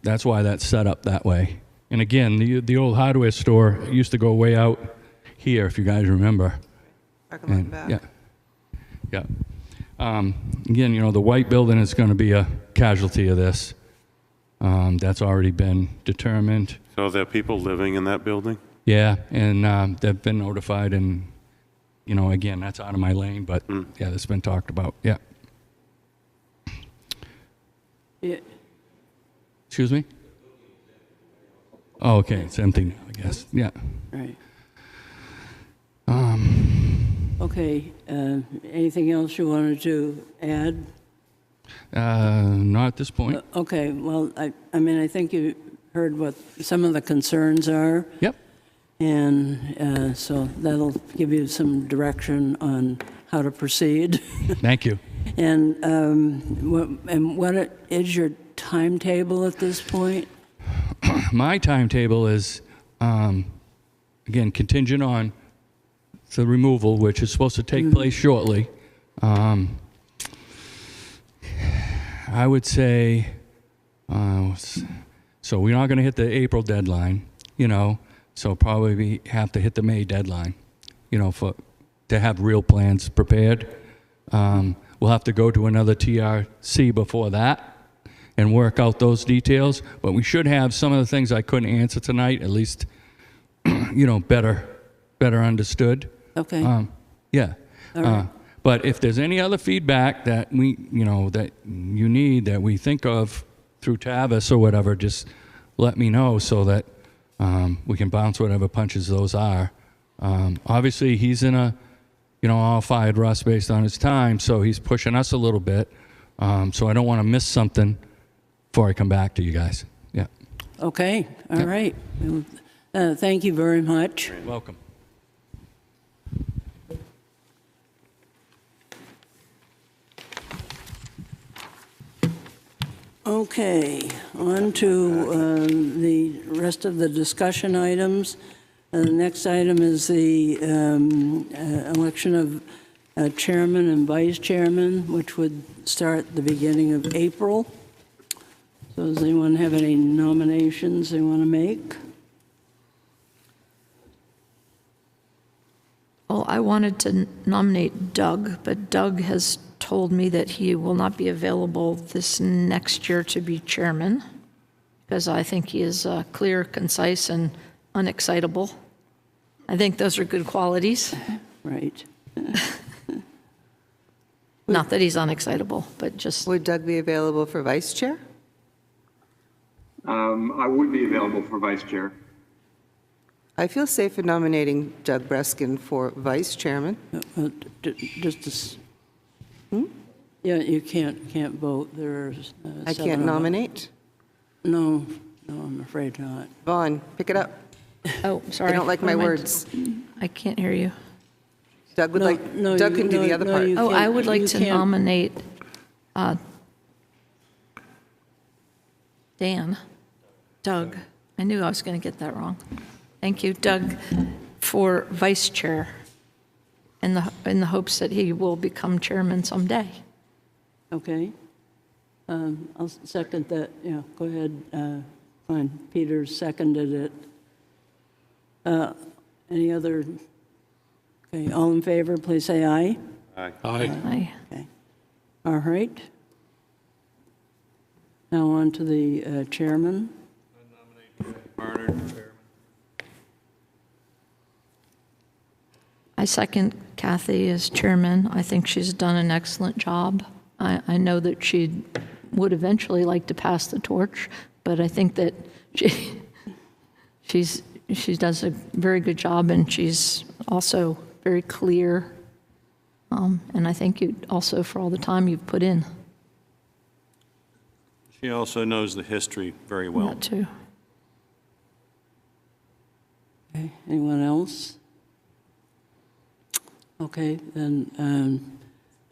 that's why that's set up that way. And again, the old hardware store used to go way out here, if you guys remember. Parking lot in back. Yeah. Again, the white building is going to be a casualty of this. That's already been determined. So are there people living in that building? Yeah, and they've been notified, and, again, that's out of my lane, but yeah, that's been talked about, yeah. Yeah. Excuse me? Oh, okay, it's empty now, I guess, yeah. Right. Okay, anything else you wanted to add? Not at this point. Okay, well, I think you heard what some of the concerns are, Yep. and so that'll give you some direction on how to proceed. Thank you. And what is your timetable at this point? My timetable is, again, contingent on the removal, which is supposed to take place shortly. I would say, so we're not going to hit the April deadline, so probably we have to hit the May deadline, to have real plans prepared. We'll have to go to another TRC before that and work out those details, but we should have some of the things I couldn't answer tonight, at least, better understood. Okay. Yeah. All right. But if there's any other feedback that that you need, that we think of through Tavis or whatever, just let me know so that we can bounce whatever punches those are. Obviously, he's in a, all fired rust based on his time, so he's pushing us a little bit. So I don't want to miss something before I come back to you guys. Yeah. Okay, all right. Thank you very much. Welcome. Okay, on to the rest of the discussion items. The next item is the election of chairman and vice chairman, which would start the beginning of April. So does anyone have any nominations they want to make? Well, I wanted to nominate Doug, but Doug has told me that he will not be available this next year to be chairman, because I think he is clear, concise, and unexcitable. I think those are good qualities. Right. Not that he's unexcitable, but just, Would Doug be available for vice chair? I would be available for vice chair. I feel safe in nominating Doug Breskin for vice chairman. Just yeah, you can't vote. There's I can't nominate. No, I'm afraid not. Vaughn, pick it up. oh, sorry. I don't like What my am words. I can't hear you. Doug would Doug can do the other part. you Oh, I can't- would like you to can't- nominate Doug. I knew I was going to get that wrong. Thank you, Doug, for vice chair, in the hopes that he will become chairman someday. Okay. I'll second that. Yeah, go ahead. Fine. Peter seconded it. Any other? Okay, all in favor, please say aye. Aye. Okay. All right. Now on to the chairman. I second Kathy as chairman. I think she's done an excellent job. I know that she would eventually like to pass the torch, but I think that she does a very good job, and she's also very clear. And I thank you also for all the time you've put in. She also knows the history very well. That too. Okay, anyone else? Okay, then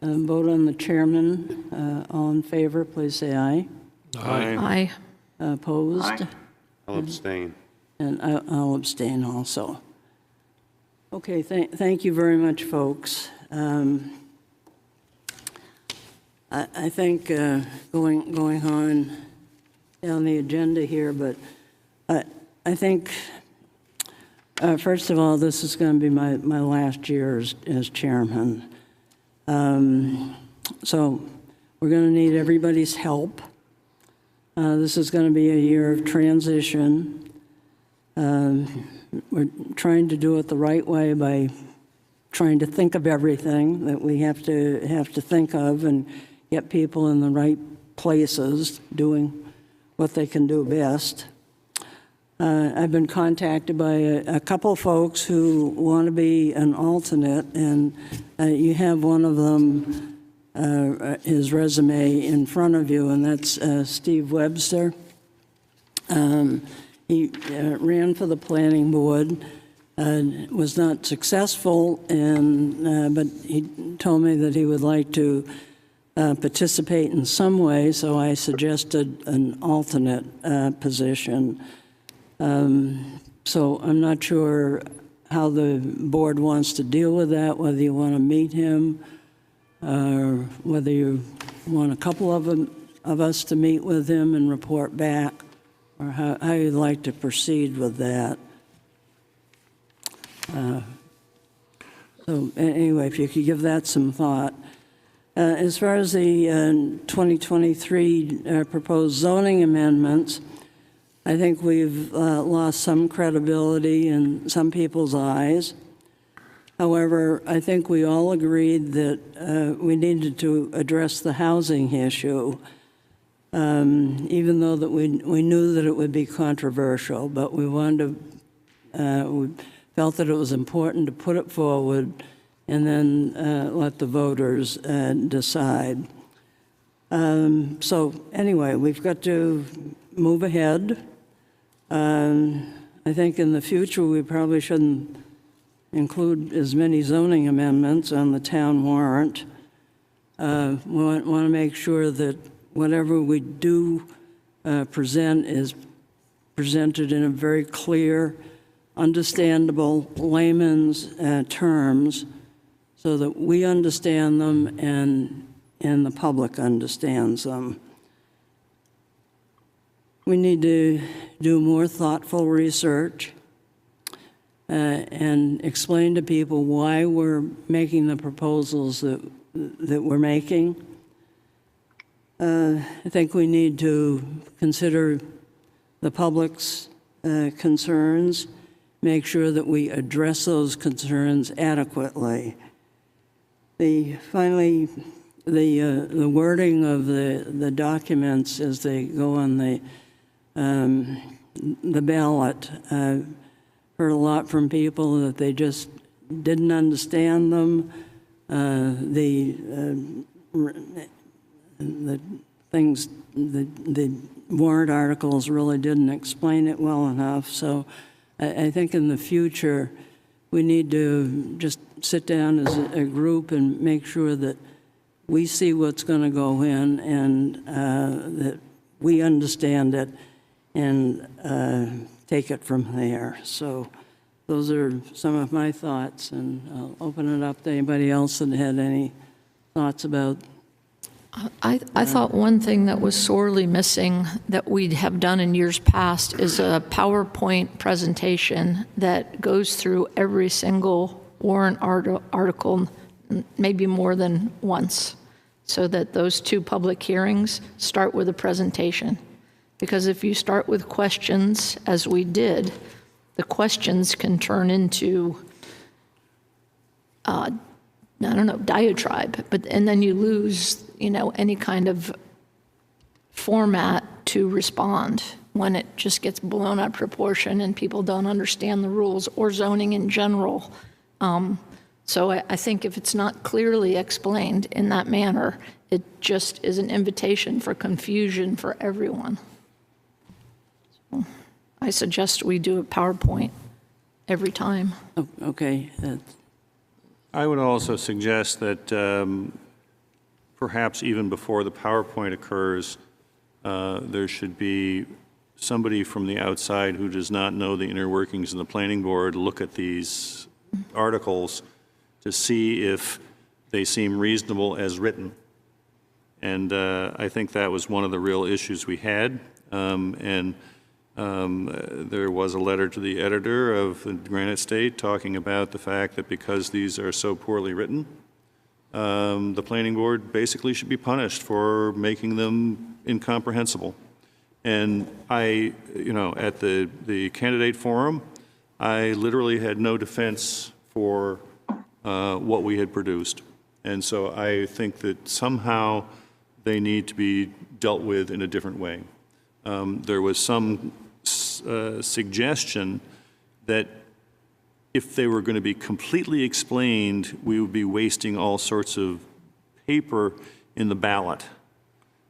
vote on the chairman. All in favor, please say aye. Aye. Opposed? Aye. I'll abstain. And I'll abstain also. Okay, thank you very much, folks. I think going on down the agenda here, but I think, first of all, this is going to be my last year as chairman. So we're going to need everybody's help. This is going to be a year of transition. We're trying to do it the right way by trying to think of everything that we have to think of and get people in the right places doing what they can do best. I've been contacted by a couple folks who want to be an alternate, and you have one of them, his resume in front of you, and that's Steve Webster. He ran for the planning board, was not successful, but he told me that he would like to participate in some way, so I suggested an alternate position. So I'm not sure how the board wants to deal with that, whether you want to meet him, or whether you want a couple of us to meet with him and report back, or how you'd like to proceed with that. So anyway, if you could give that some thought. As far as the 2023 proposed zoning amendments, I think we've lost some credibility in some people's eyes. However, I think we all agreed that we needed to address the housing issue, even though that we knew that it would be controversial, but we wanted to, we felt that it was important to put it forward and then let the voters decide. So anyway, we've got to move ahead. I think in the future, we probably shouldn't include as many zoning amendments on the town warrant. We want to make sure that whatever we do present is presented in a very clear, understandable layman's terms so that we understand them and the public understands them. We need to do more thoughtful research and explain to people why we're making the proposals that we're making. I think we need to consider the public's concerns, make sure that we address those concerns adequately. Finally, the wording of the documents as they go on the ballot. I've heard a lot from people that they just didn't understand them. The things, the warrant articles really didn't explain it well enough. So I think in the future, we need to just sit down as a group and make sure that we see what's going to go in and that we understand it and take it from there. So those are some of my thoughts, and I'll open it up to anybody else that had any thoughts about. I thought one thing that was sorely missing that we have done in years past is a PowerPoint presentation that goes through every single warrant article, maybe more than once, so that those two public hearings start with a presentation. Because if you start with questions, as we did, the questions can turn into, I don't know, diatribe, and then you lose, any kind of format to respond when it just gets blown out of proportion and people don't understand the rules or zoning in general. So I think if it's not clearly explained in that manner, it just is an invitation for confusion for everyone. So I suggest we do a PowerPoint every time. Oh, okay. I would also suggest that perhaps even before the PowerPoint occurs, there should be somebody from the outside who does not know the inner workings of the planning board look at these articles to see if they seem reasonable as written. And I think that was one of the real issues we had. There was a letter to the editor of the Granite State talking about the fact that because these are so poorly written, the planning board basically should be punished for making them incomprehensible. And I, at the candidate forum, I literally had no defense for what we had produced. And so I think that somehow they need to be dealt with in a different way. There was some suggestion that if they were going to be completely explained, we would be wasting all sorts of paper in the ballot.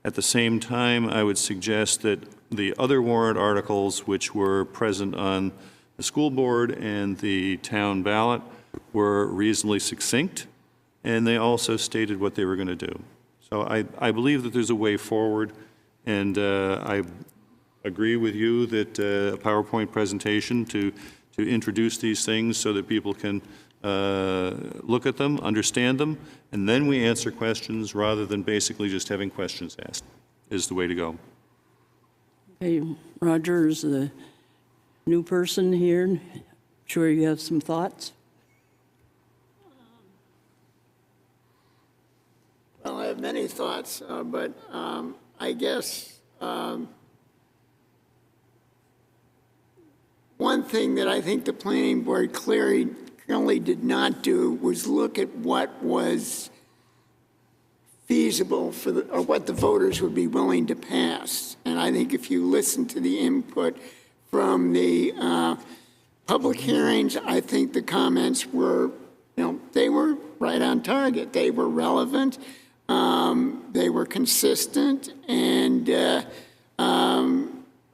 At the same time, I would suggest that the other warrant articles which were present on the school board and the town ballot were reasonably succinct, and they also stated what they were going to do. So I believe that there's a way forward, and I agree with you that a PowerPoint presentation to introduce these things so that people can look at them, understand them, and then we answer questions rather than basically just having questions asked is the way to go. Okay, Roger is the new person here. I'm sure you have some thoughts. Well, I have many thoughts, but I guess one thing that I think the planning board clearly did not do was look at what was feasible for or what the voters would be willing to pass. And I think if you listen to the input from the public hearings, I think the comments were, they were right on target. They were relevant. They were consistent, and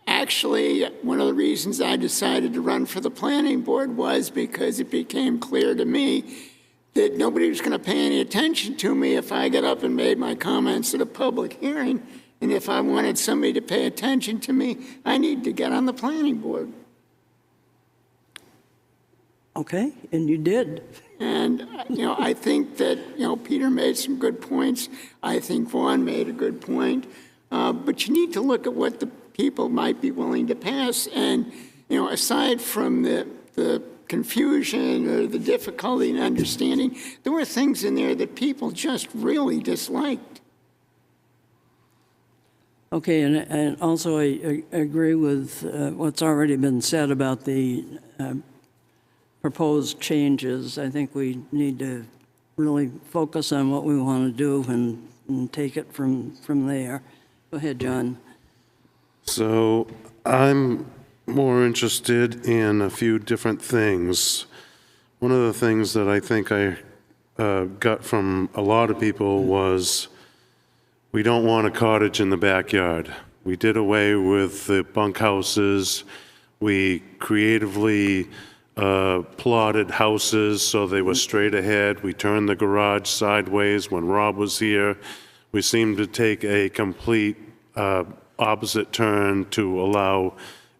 actually, one of the reasons I decided to run for the planning board was because it became clear to me that nobody was going to pay any attention to me if I got up and made my comments at a public hearing. And if I wanted somebody to pay attention to me, I need to get on the planning board. Okay, and you did. And, I think that, Peter made some good points. I think Vaughn made a good point. But you need to look at what the people might be willing to pass. And, aside from the confusion or the difficulty in understanding, there were things in there that people just really disliked. Okay, and also I agree with what's already been said about the proposed changes. I think we need to really focus on what we want to do and take it from there. Go ahead, John. So I'm more interested in a few different things. One of the things that I think I got from a lot of people was we don't want a cottage in the backyard. We did away with the bunkhouses. We creatively plotted houses so they were straight ahead. We turned the garage sideways when Rob was here. We seemed to take a complete opposite turn to allow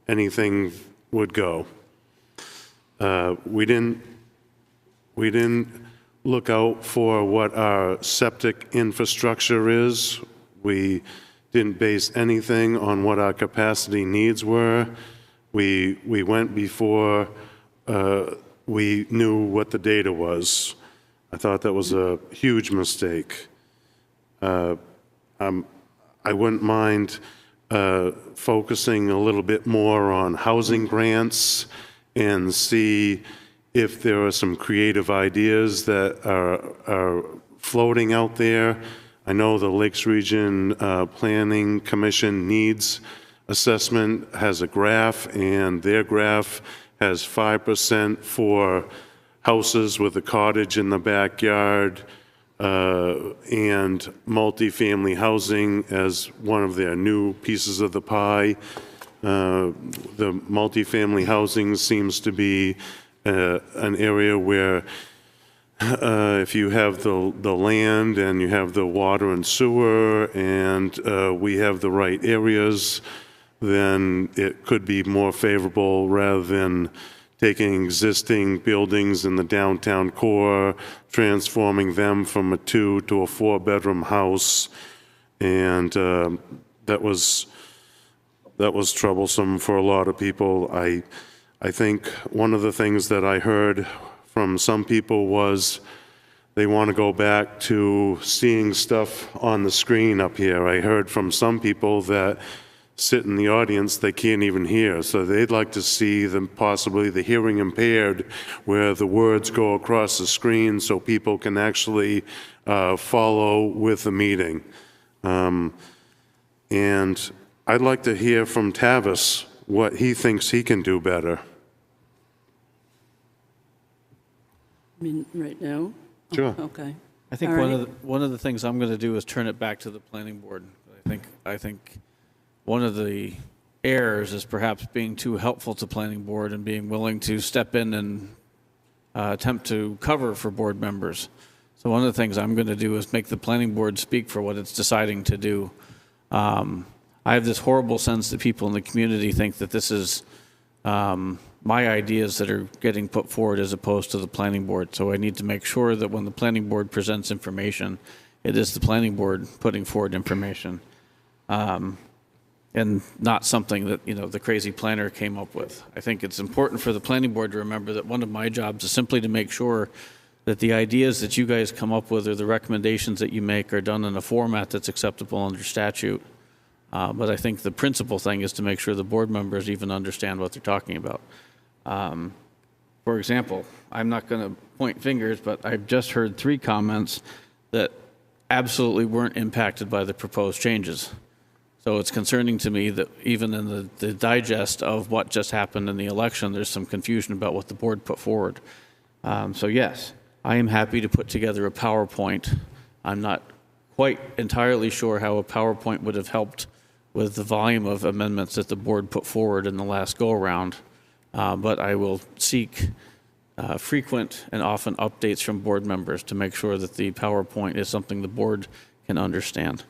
anything would go. We didn't look out for what our septic infrastructure is. We didn't base anything on what our capacity needs were. We went before we knew what the data was. I thought that was a huge mistake. I wouldn't mind focusing a little bit more on housing grants and see if there are some creative ideas that are floating out there. I know the Lakes Region Planning Commission needs assessment has a graph, and their graph has 5% for houses with a cottage in the backyard and multifamily housing as one of their new pieces of the pie. The multifamily housing seems to be an area where if you have the land and you have the water and sewer and we have the right areas, then it could be more favorable rather than taking existing buildings in the downtown core, transforming them from a 2 to a 4-bedroom house. And that was troublesome for a lot of people. I think one of the things that I heard from some people was they want to go back to seeing stuff on the screen up here. I heard from some people that sit in the audience, they can't even hear. So they'd like to see them, possibly the hearing impaired, where the words go across the screen so people can actually follow with the meeting. And I'd like to hear from Tavis what he thinks he can do better. I mean, right now? Sure. Okay. I think All right. one of the things I'm going to do is turn it back to the planning board. I think one of the errors is perhaps being too helpful to planning board and being willing to step in and attempt to cover for board members. So one of the things I'm going to do is make the planning board speak for what it's deciding to do. I have this horrible sense that people in the community think that this is my ideas that are getting put forward as opposed to the planning board. So I need to make sure that when the planning board presents information, it is the planning board putting forward information. And not something that, the crazy planner came up with. I think it's important for the planning board to remember that one of my jobs is simply to make sure that the ideas that you guys come up with or the recommendations that you make are done in a format that's acceptable under statute. But I think the principal thing is to make sure the board members even understand what they're talking about. For example, I'm not going to point fingers, but I've just heard 3 comments that absolutely weren't impacted by the proposed changes. So it's concerning to me that even in the digest of what just happened in the election, there's some confusion about what the board put forward. So yes, I am happy to put together a PowerPoint. I'm not quite entirely sure how a PowerPoint would have helped with the volume of amendments that the board put forward in the last go-around, but I will seek frequent and often updates from board members to make sure that the PowerPoint is something the board can understand.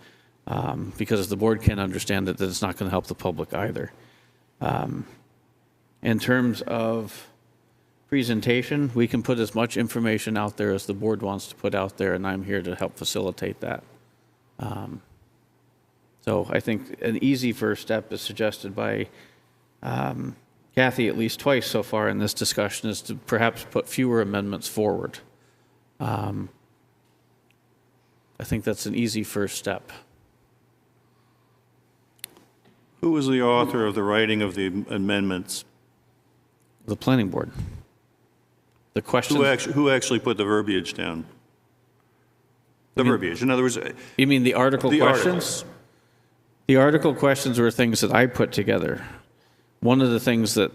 Because if the board can't understand it, then it's not going to help the public either. In terms of presentation, we can put as much information out there as the board wants to put out there, and I'm here to help facilitate that. So I think an easy first step is suggested by Kathy at least twice so far in this discussion is to perhaps put fewer amendments forward. I think that's an easy first step. Who was the author of the writing of the amendments? The planning board. The question. Who actually put the verbiage down? The verbiage. In other words, you mean the article questions? Articles. The article questions were things that I put together. One of the things that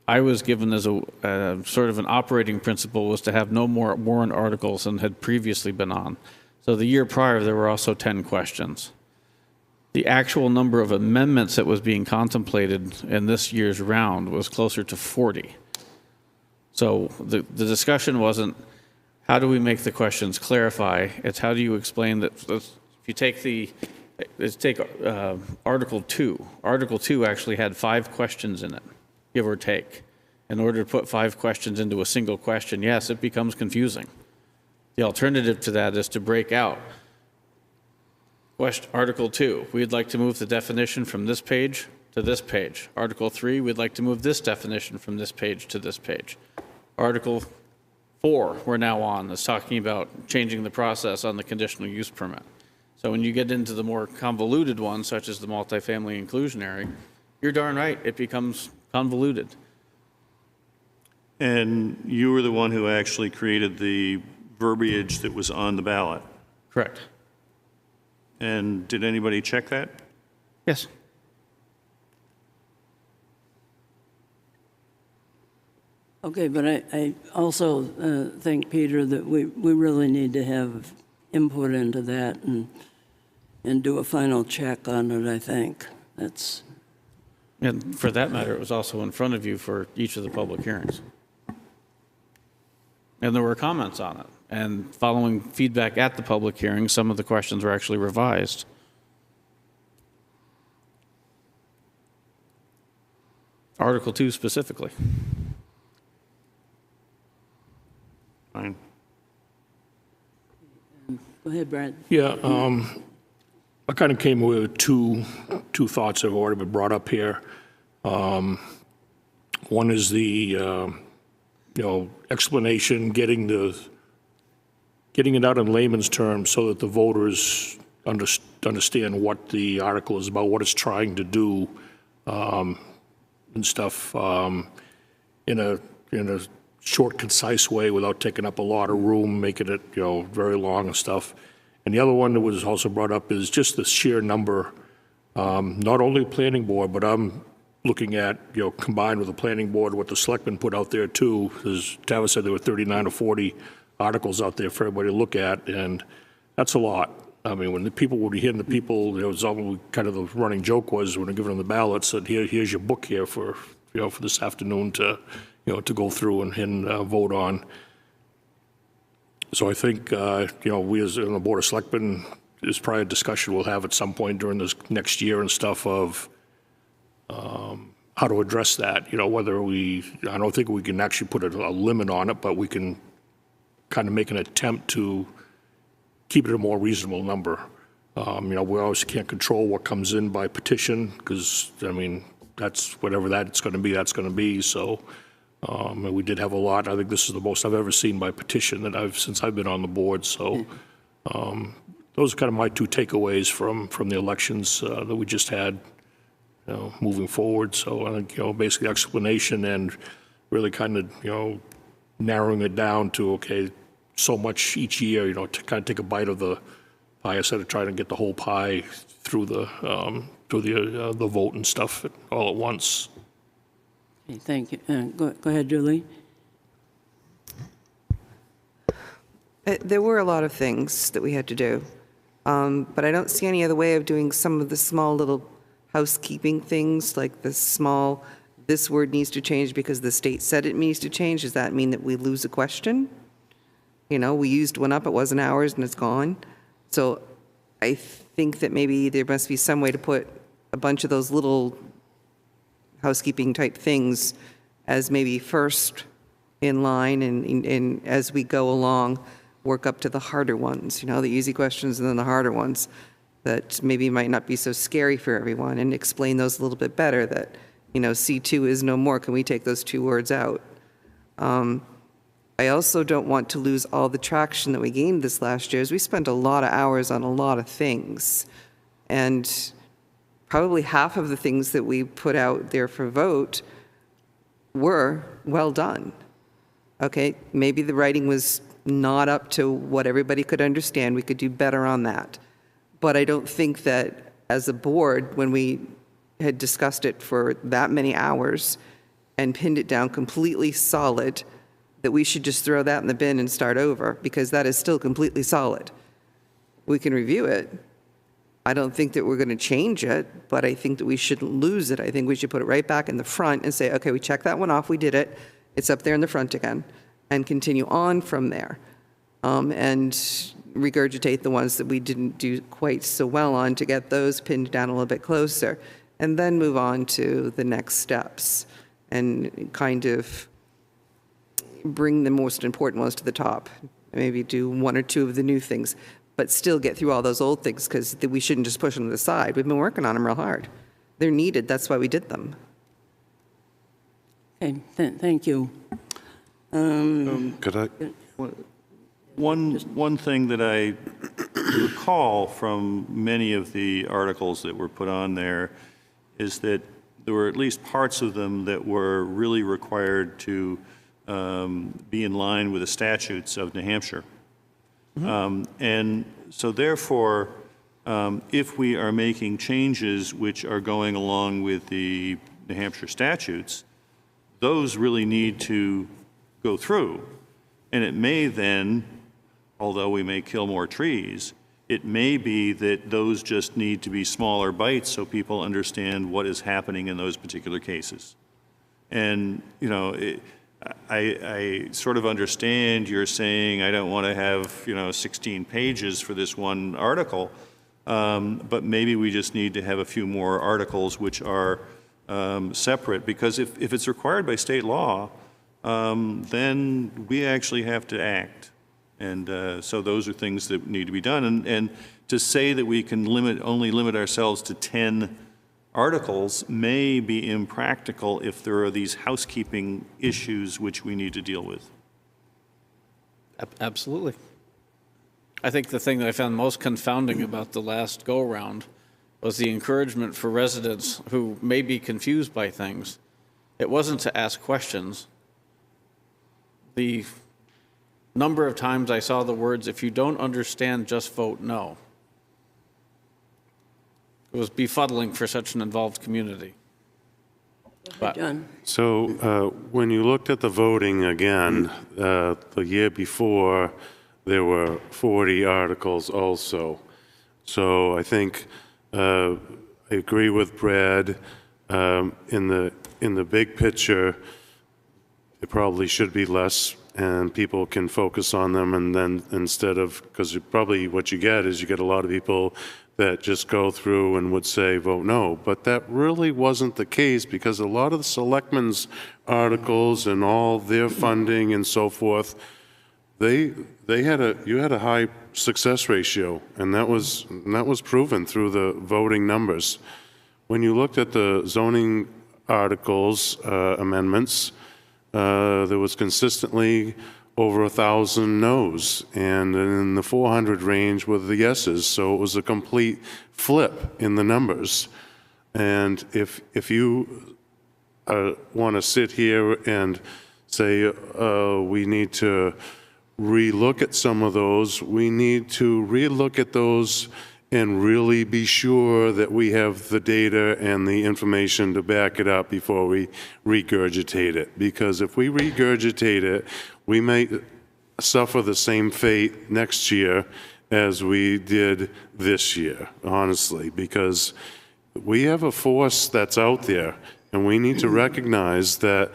I was given as a sort of an operating principle was to have no more warrant articles than had previously been on. So the year prior, there were also 10 questions. The actual number of amendments that was being contemplated in this year's round was closer to 40. So the discussion wasn't, how do we make the questions clarify? It's how do you explain that, if you take let's take Article 2. Article 2 actually had 5 questions in it, give or take. In order to put 5 questions into a single question, yes, it becomes confusing. The alternative to that is to break out. Article 2, we'd like to move the definition from this page to this page. Article 3, we'd like to move this definition from this page to this page. Article 4, we're now on, is talking about changing the process on the conditional use permit. So when you get into the more convoluted ones, such as the multifamily inclusionary, you're darn right, it becomes convoluted. and you were the one who actually created the verbiage that was on the ballot. Correct. And did anybody check that? Yes. Okay, but I also think, Peter, that we really need to have input into that and do a final check on it, I think. That's. And for that matter, it was also in front of you for each of the public hearings. And there were comments on it. And following feedback at the public hearing, some of the questions were actually revised. Article 2 specifically. Fine. Go ahead, Brad. Yeah, I kind of came with two thoughts that have already been brought up here. One is the explanation, getting it out in layman's terms so that the voters understand what the article is about, what it's trying to do, and stuff in a short, concise way without taking up a lot of room, making it very long and stuff. And the other one that was also brought up is just the sheer number, not only the planning board, but I'm looking at, combined with the planning board, what the selectmen put out there too. As Tavis said, there were 39 or 40 articles out there for everybody to look at, and that's a lot. I mean, when the people would be hitting the people, it was almost kind of the running joke was when they're giving them the ballots that here's your book here for this afternoon to go through and vote on. So I think, we as on the Board of Selectmen, is probably a discussion we'll have at some point during this next year and stuff of how to address that, whether I don't think we can actually put a limit on it, but we can kind of make an attempt to keep it a more reasonable number. We obviously can't control what comes in by petition because, that's whatever that's going to be. So we did have a lot. I think this is the most I've ever seen by petition since I've been on the board. So those are kind of my two takeaways from the elections that we just had, moving forward. So I think, basically explanation and really kind of, narrowing it down to, okay, so much each year, to kind of take a bite of the pie instead of trying to get the whole pie through the vote and stuff all at once. Okay, thank you. Go ahead, Julie. There were a lot of things that we had to do. But I don't see any other way of doing some of the small little housekeeping things, like the small, this word needs to change because the state said it needs to change. Does that mean that we lose a question? You know, we used one up, it wasn't ours, and it's gone. So I think that maybe there must be some way to put a bunch of those little housekeeping type things as maybe first in line, and as we go along, work up to the harder ones, you know, the easy questions and then the harder ones that maybe might not be so scary for everyone, and explain those a little bit better, that, you know, C2 is no more. Can we take those 2 words out? I also don't want to lose all the traction that we gained this last year, as we spent a lot of hours on a lot of things. And probably half of the things that we put out there for vote were well done. Okay, maybe the writing was not up to what everybody could understand. We could do better on that. But I don't think that as a board, when we had discussed it for that many hours and pinned it down completely solid, that we should just throw that in the bin and start over, because that is still completely solid. We can review it. I don't think that we're going to change it, but I think that we shouldn't lose it. I think we should put it right back in the front and say, okay, we checked that one off, we did it, it's up there in the front again, and continue on from there. And regurgitate the ones that we didn't do quite so well on to get those pinned down a little bit closer, and then move on to the next steps and kind of bring the most important ones to the top. Maybe do 1 or 2 of the new things, but still get through all those old things, because we shouldn't just push them to the side. We've been working on them real hard. They're needed. That's why we did them. Okay, thank you. Could I? One thing that I recall from many of the articles that were put on there is that there were at least parts of them that were really required to be in line with the statutes of New Hampshire. And so therefore, if we are making changes which are going along with the New Hampshire statutes, those really need to go through. And it may then, although we may kill more trees, it may be that those just need to be smaller bites so people understand what is happening in those particular cases. And, you know, I sort of understand you're saying I don't want to have, you know, 16 pages for this one article, but maybe we just need to have a few more articles which are separate, because if it's required by state law, then we actually have to act. And so those are things that need to be done. And to say that we can only limit ourselves to 10 articles may be impractical if there are these housekeeping issues which we need to deal with. Absolutely. I think the thing that I found most confounding about the last go-around was the encouragement for residents who may be confused by things. It wasn't to ask questions. The number of times I saw the words, "If you don't understand, just vote no." It was befuddling for such an involved community. But, John? So when you looked at the voting again, the year before, there were 40 articles also. So I think I agree with Brad. In the big picture, it probably should be less, and people can focus on them. And then instead of, because probably what you get is you get a lot of people that just go through and would say vote no. But that really wasn't the case, because a lot of the selectmen's articles and all their funding and so forth, you had a high success ratio, and that was proven through the voting numbers. When you looked at the zoning articles amendments, there was consistently over 1,000 no's, and in the 400 range were the yeses. So it was a complete flip in the numbers. And if you want to sit here and say we need to relook at some of those, we need to relook at those and really be sure that we have the data and the information to back it up before we regurgitate it. Because if we regurgitate it, we may suffer the same fate next year as we did this year, honestly, because we have a force that's out there, and we need to recognize that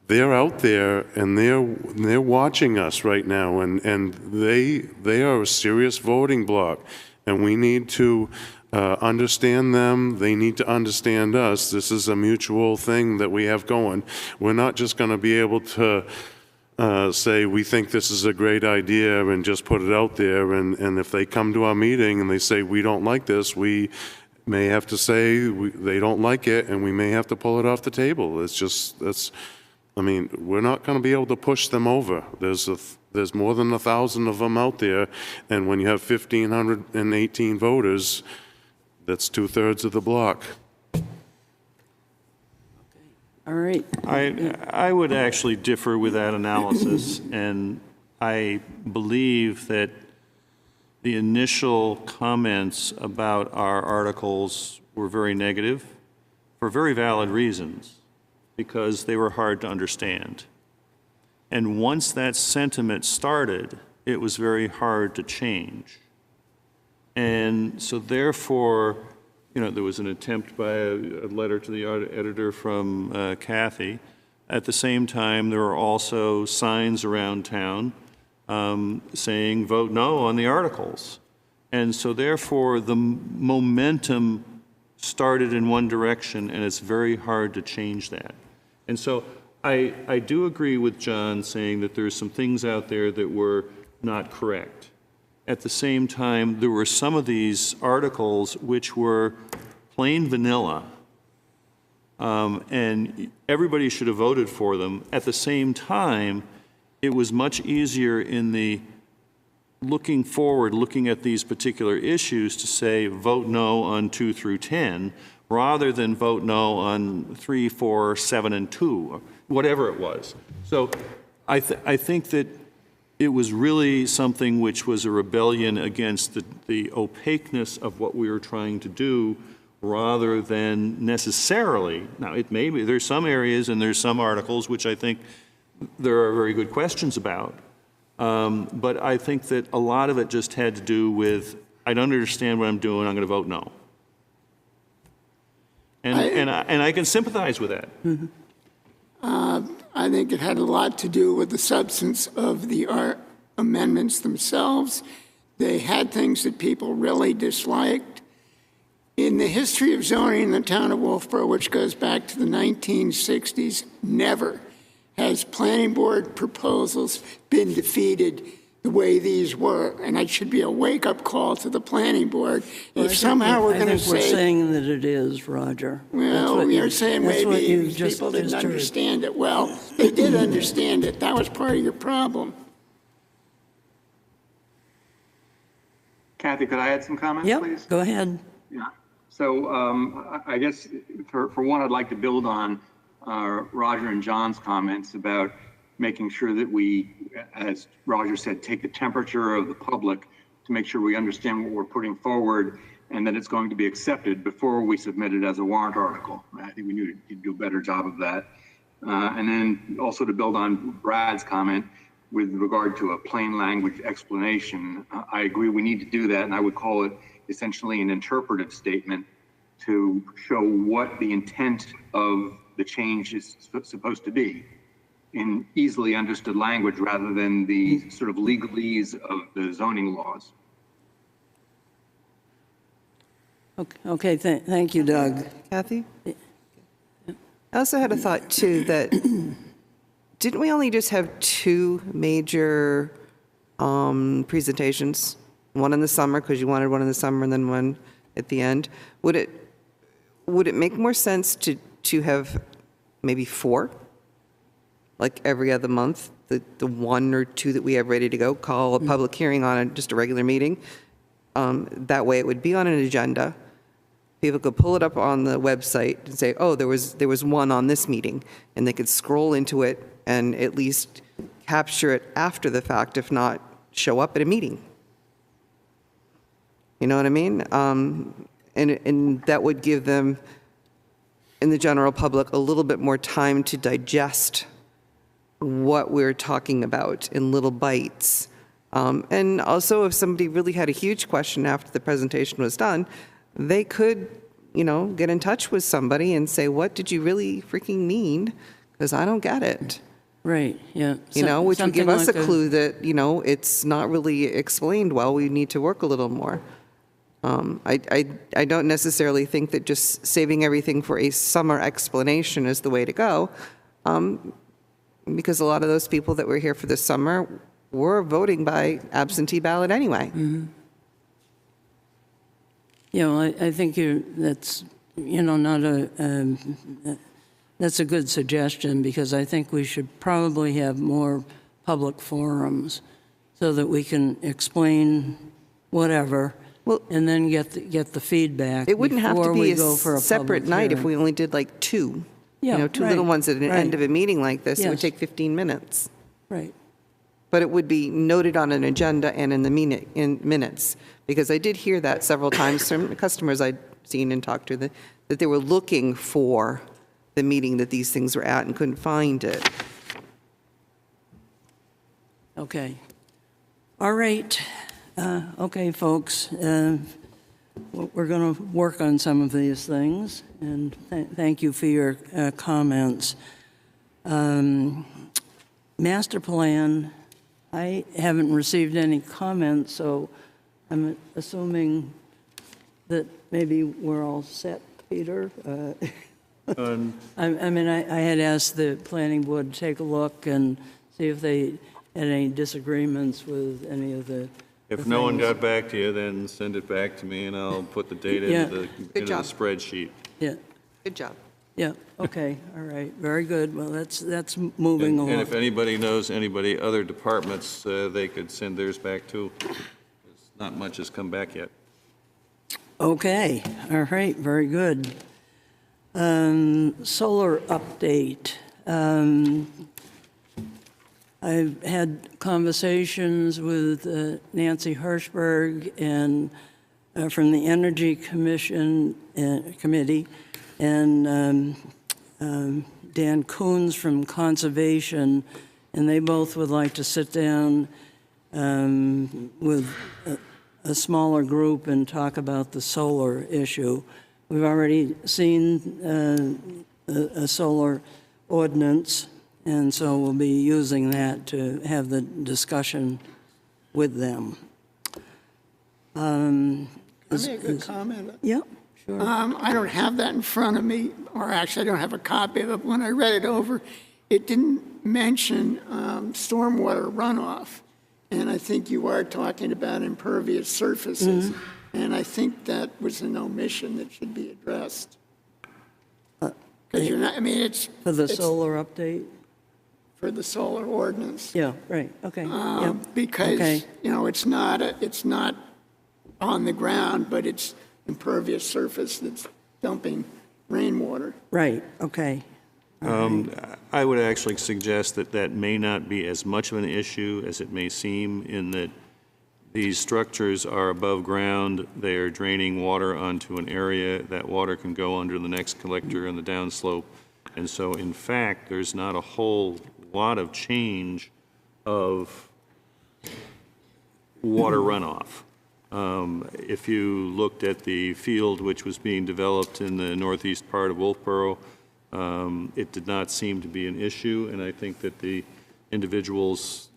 they're out there and they're watching us right now, and they are a serious voting bloc, and we need to understand them. They need to understand us. This is a mutual thing that we have going. We're not just going to be able to say we think this is a great idea and just put it out there, and if they come to our meeting and they say we don't like this, we may have to say they don't like it, and we may have to pull it off the table. I mean, we're not going to be able to push them over. There's more than 1,000 of them out there, and when you have 1,518 voters, that's 2/3 of the block. All right. I would actually differ with that analysis, and I believe that the initial comments about our articles were very negative for very valid reasons, because they were hard to understand. And once that sentiment started, it was very hard to change. And so therefore, there was an attempt by a letter to the editor from Kathy. At the same time, there were also signs around town saying, vote no on the articles. And so therefore, the momentum started in one direction, and it's very hard to change that. And so I do agree with John saying that there's some things out there that were not correct. At the same time, there were some of these articles which were plain vanilla, and everybody should have voted for them. At the same time, it was much easier in the looking forward, looking at these particular issues, to say vote no on 2 through 10, rather than vote no on 3, 4, 7, and 2, whatever it was. So I think that it was really something which was a rebellion against the opaqueness of what we were trying to do, rather than necessarily, now it may be, there's some areas and there's some articles which I think there are very good questions about, but I think that a lot of it just had to do with, I don't understand what I'm doing, I'm going to vote no. And I can sympathize with that. Mm-hmm. I think it had a lot to do with the substance of the amendments themselves. They had things that people really disliked. In the history of zoning in the town of Wolfeboro, which goes back to the 1960s, never has planning board proposals been defeated the way these were. And it should be a wake-up call to the planning board. If somehow we're going to say... I think we're saying that it is, Roger. Well, you're saying maybe people didn't understand it. Well, they did understand it. That was part of your problem. Kathy, could I add some comments, Yep, please? go ahead. Yeah. So I guess for one, I'd like to build on Roger and John's comments about making sure that we, as Roger said, take the temperature of the public to make sure we understand what we're putting forward and that it's going to be accepted before we submit it as a warrant article. I think we need to do a better job of that. And then also to build on Brad's comment with regard to a plain language explanation, I agree we need to do that, and I would call it essentially an interpretive statement to show what the intent of the change is supposed to be in easily understood language rather than the sort of legalese of the zoning laws. Okay, thank you, Doug. Kathy? I also had a thought, too, that didn't we only just have 2 major presentations? One in the summer, because you wanted one in the summer, and then one at the end. Would it make more sense to have maybe 4? Like every other month, the 1 or 2 that we have ready to go, call a public hearing on just a regular meeting. That way it would be on an agenda. People could pull it up on the website and say, oh, there was one on this meeting, and they could scroll into it and at least capture it after the fact, if not show up at a meeting. You know what I mean? And that would give them, in the general public, a little bit more time to digest what we're talking about in little bites. And also, if somebody really had a huge question after the presentation was done, they could, get in touch with somebody and say, what did you really freaking mean? Because I don't get it. Right, yeah. Which would give Something us a like clue that, it's not really explained well. We need to work a little more. I don't necessarily think that just saving everything for a summer explanation is the way to go, because a lot of those people that were here for the summer were voting by absentee ballot anyway. Mm-hmm. I think that's, not that's a good suggestion, because I think we should probably have more public forums so that we can explain whatever, and then get the feedback. It wouldn't have to before we be go for a a separate public night if hearing. we only did like two. Yeah, Two little right, ones at the right. end of a meeting like this. It would Yes. take 15 minutes. Right. But it would be noted on an agenda and in the minutes, because I did hear that several times from customers I'd seen and talked to, that they were looking for the meeting that these things were at and couldn't find it. Okay. All right. Okay, folks. We're going to work on some of these things, and thank you for your comments. Master plan, I haven't received any comments, so I'm assuming that maybe we're all set, Peter. I had asked the planning board to take a look and see if they had any disagreements with any of the If no one got back to you, then send it back to me, and I'll put the data Yeah. into the job. spreadsheet. Yeah, Good job. yeah, okay, all right, very good. Well, that's moving And along. if anybody knows anybody, other departments, they could send theirs back too. 'Cause not much has come back yet. Okay, all right, very good. Solar update. I've had conversations with Nancy Hirschberg and from the Energy Commission Committee, and Dan Coons from Conservation, and they both would like to sit down with a smaller group and talk about the solar issue. We've already seen a solar ordinance, and so we'll be using that to have the discussion with them. I make a comment. Yeah, sure. I don't have that in front of me, or actually I don't have a copy of it. When I read it over, it didn't mention stormwater runoff. And I think you are talking about impervious surfaces. And I think that was an omission that should be addressed. Because you're not, it's. For the it's solar update? For the solar ordinance. Yeah, right, okay. Yep. Because, Okay. it's not on the ground, but it's impervious surface that's dumping rainwater. Right, okay. I would actually suggest that that may not be as much of an issue as it may seem, in that these structures are above ground, they are draining water onto an area, that water can go under the next collector in the downslope, and so in fact, there's not a whole lot of change of water runoff. If you looked at the field which was being developed in the northeast part of Wolfeboro, it did not seem to be an issue, and I think that the individuals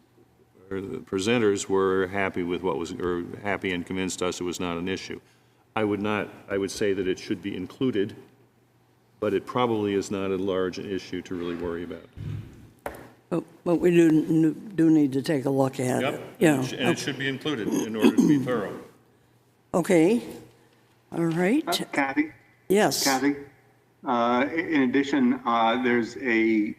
or the presenters were happy with what was, or happy and convinced us it was not an issue. I would say that it should be included, but it probably is not a large issue to really worry about. But we do need to take a look at it. Yeah. And it should be included in order to be thorough. Okay, all right. Kathy? Yes. Kathy? In addition, there's a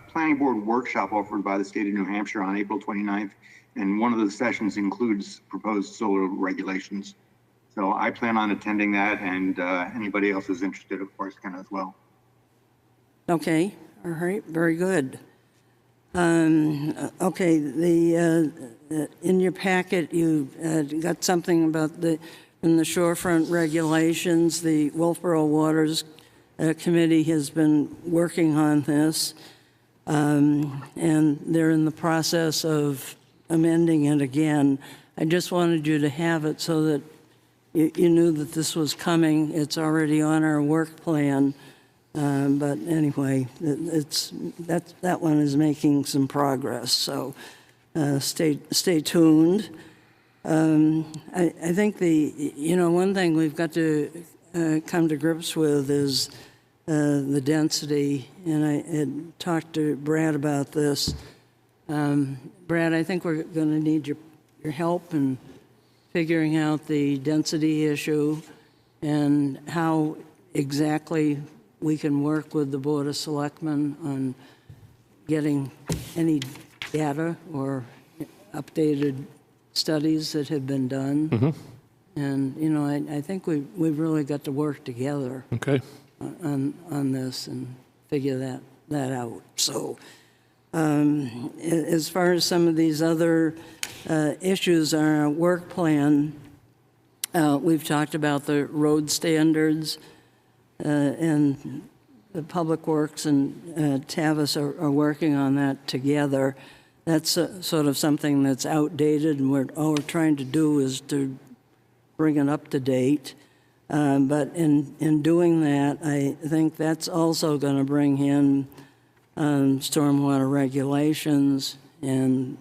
planning board workshop offered by the state of New Hampshire on April 29th, and one of the sessions includes proposed solar regulations. So I plan on attending that, and anybody else who's interested, of course, can as well. Okay, all right, very good. Okay, in your packet, you got something about in the shorefront regulations. The Wolfeboro Waters Committee has been working on this, and they're in the process of amending it again. I just wanted you to have it so that you knew that this was coming. It's already on our work plan. But anyway, that one is making some progress, so stay tuned. I think one thing we've got to come to grips with is the density, and I had talked to Brad about this. Brad, I think we're going to need your help in figuring out the density issue and how exactly we can work with the Board of Selectmen on getting any data or updated studies that have been done. And, I think we've really got to work together on this and figure that out. So as far as some of these other issues on our work plan, we've talked about the road standards, and the Public Works and Tavis are working on that together. That's sort of something that's outdated, and all we're trying to do is to bring it up to date. But in doing that, I think that's also going to bring in stormwater regulations and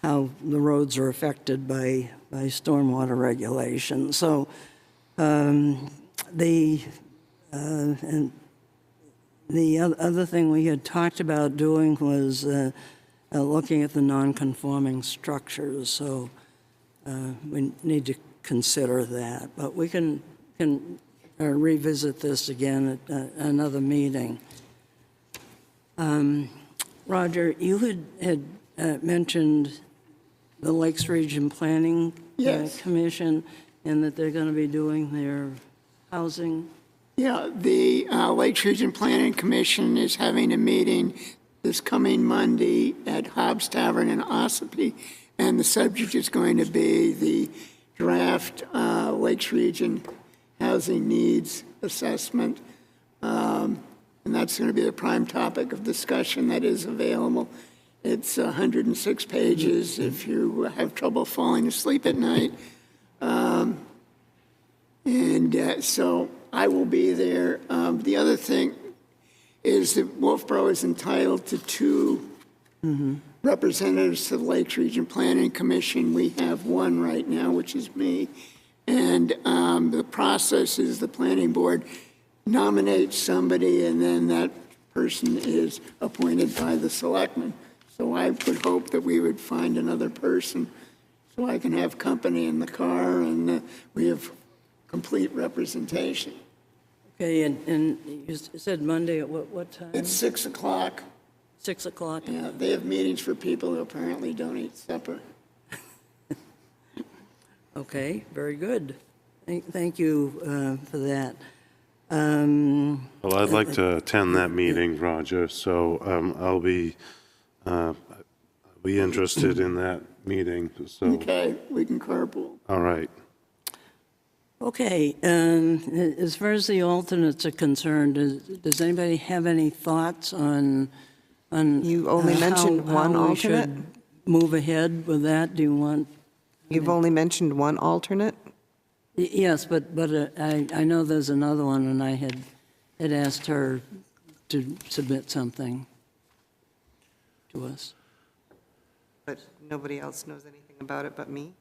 how the roads are affected by stormwater regulations. So and the other thing we had talked about doing was looking at the non-conforming structures. So we need to consider that. But we can revisit this again at another meeting. Roger, you had mentioned the Lakes Region Planning Commission, and that they're going to be doing their housing. Yeah, the Lakes Region Planning Commission is having a meeting this coming Monday at Hobbs Tavern in Ossipee, and the subject is going to be the draft Lakes Region Housing Needs Assessment, and that's going to be the prime topic of discussion that is available. It's 106 pages if you have trouble falling asleep at night. So I will be there. The other thing is that Wolfeboro is entitled to two representatives to the Lakes Region Planning Commission. We have one right now, which is me. And the process is the planning board nominates somebody, and then that person is appointed by the selectmen. So I would hope that we would find another person so I can have company in the car, and we have complete representation. Okay, and you said Monday at what time? It's 6 o'clock. 6 o'clock? Yeah, they have meetings for people who apparently don't eat supper. Okay, very good. Thank you for that. Well, I'd like to attend that meeting, Roger, so I'll be interested in that meeting, so. Okay, we can carpool. All right. Okay, as far as the alternates are concerned, does anybody have any thoughts on You only mentioned one how we alternate? should move ahead with that? Do you want? You've only mentioned one alternate? Yes, but I know there's another one, and I had asked her to submit something to us. But nobody else knows anything about it but me?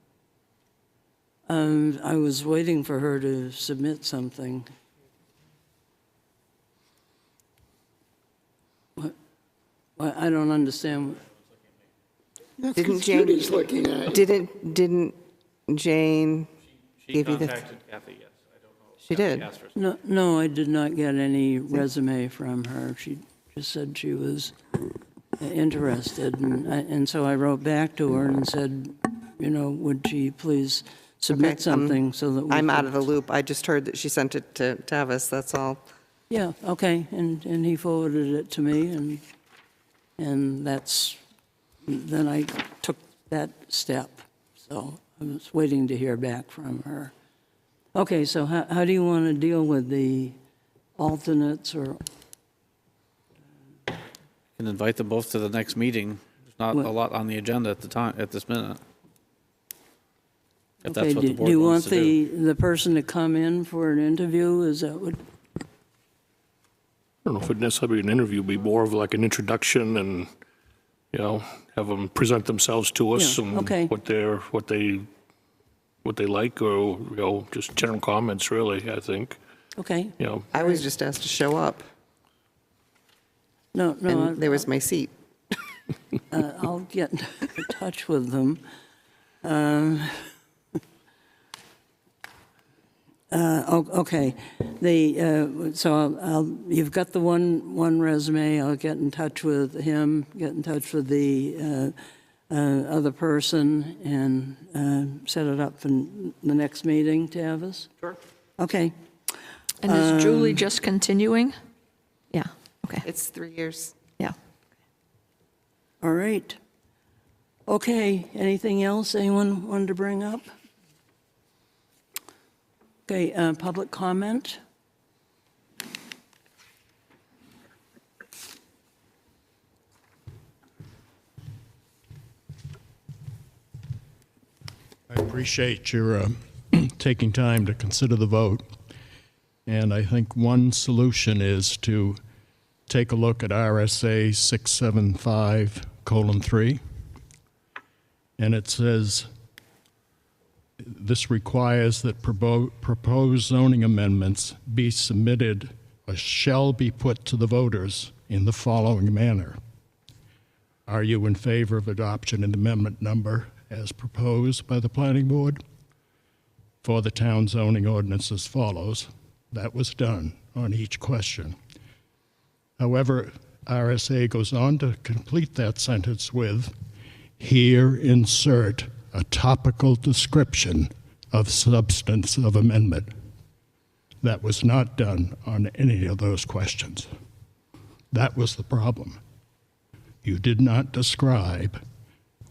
I was waiting for her to submit something. What? I don't understand. Didn't Judy's looking at it. Didn't Jane give you the? Kathy, yes. I don't know. She did. No, I did not get any resume from her. She just said she was interested, and so I wrote back to her and said, would she please submit Okay, something so that we I'm could- out of the loop. I just heard that she sent it to Tavis, that's all. Yeah, okay, and he forwarded it to me, and then I took that step. So I was waiting to hear back from her. Okay, so how do you want to deal with the alternates or? Can invite them both to the next meeting. There's not What? a lot on the agenda at the time, at this minute. If Okay, that's what the do board you wants want to do. the person to come in for an interview? Is that what? I don't know if it'd necessarily be an interview, it'd be more of like an introduction and, have them present themselves to us Yeah, and okay. what they like, or, just general comments, really, I think. Okay, I was just asked to show up, no, and there was my seat. I'll get in touch with them. Okay, so you've got the one resume. I'll get in touch with him. Get in touch with the other person and set it up for the next meeting, Tavis. Sure. Okay. And is Julie just continuing? Yeah, okay, It's 3 years. yeah. All right. Okay, anything else anyone wanted to bring up? Okay, public comment? I appreciate your taking time to consider the vote. And I think one solution is to take a look at RSA 675:3. And it says, this requires that proposed zoning amendments be submitted or shall be put to the voters in the following manner. Are you in favor of adoption of amendment number as proposed by the planning board for the town zoning ordinance as follows? That was done on each question. However, RSA goes on to complete that sentence with, here insert a topical description of substance of amendment. That was not done on any of those questions. That was the problem. You did not describe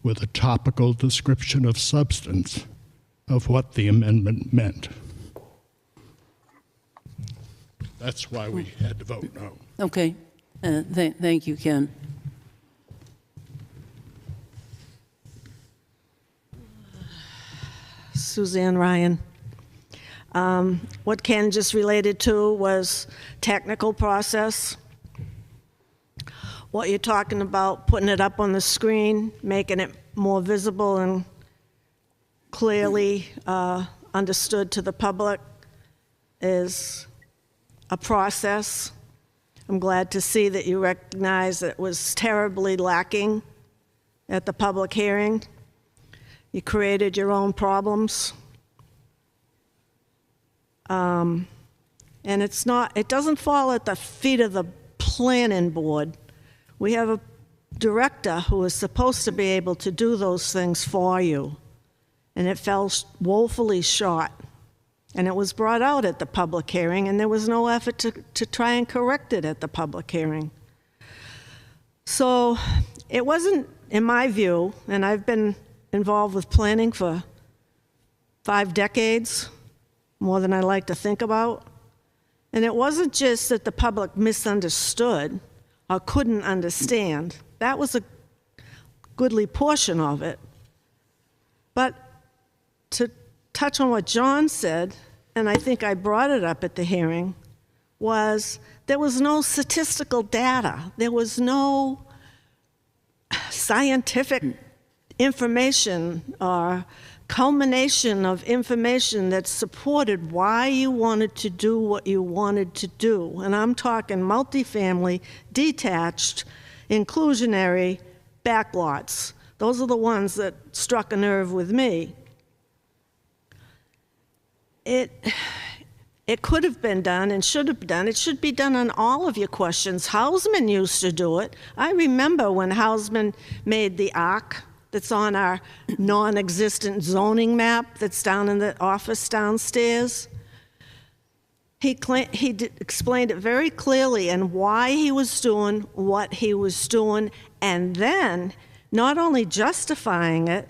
with a topical description of substance of what the amendment meant. That's why we had to vote no. Okay, thank you, Ken. Suzanne Ryan. What Ken just related to was technical process. What you're talking about, putting it up on the screen, making it more visible and clearly understood to the public is a process. I'm glad to see that you recognize that it was terribly lacking at the public hearing. You created your own problems. And it doesn't fall at the feet of the planning board. We have a director who is supposed to be able to do those things for you. And it fell woefully short. And it was brought out at the public hearing, and there was no effort to try and correct it at the public hearing. So it wasn't, in my view, and I've been involved with planning for 5 decades, more than I like to think about. And it wasn't just that the public misunderstood or couldn't understand. That was a goodly portion of it. But to touch on what John said, and I think I brought it up at the hearing, was there was no statistical data. There was no scientific information or culmination of information that supported why you wanted to do what you wanted to do. And I'm talking multifamily, detached, inclusionary backlots. Those are the ones that struck a nerve with me. It could have been done and should have been done. It should be done on all of your questions. Hausman used to do it. I remember when Hausman made the arc that's on our non-existent zoning map that's down in the office downstairs. He explained it very clearly and why he was doing what he was doing, and then not only justifying it,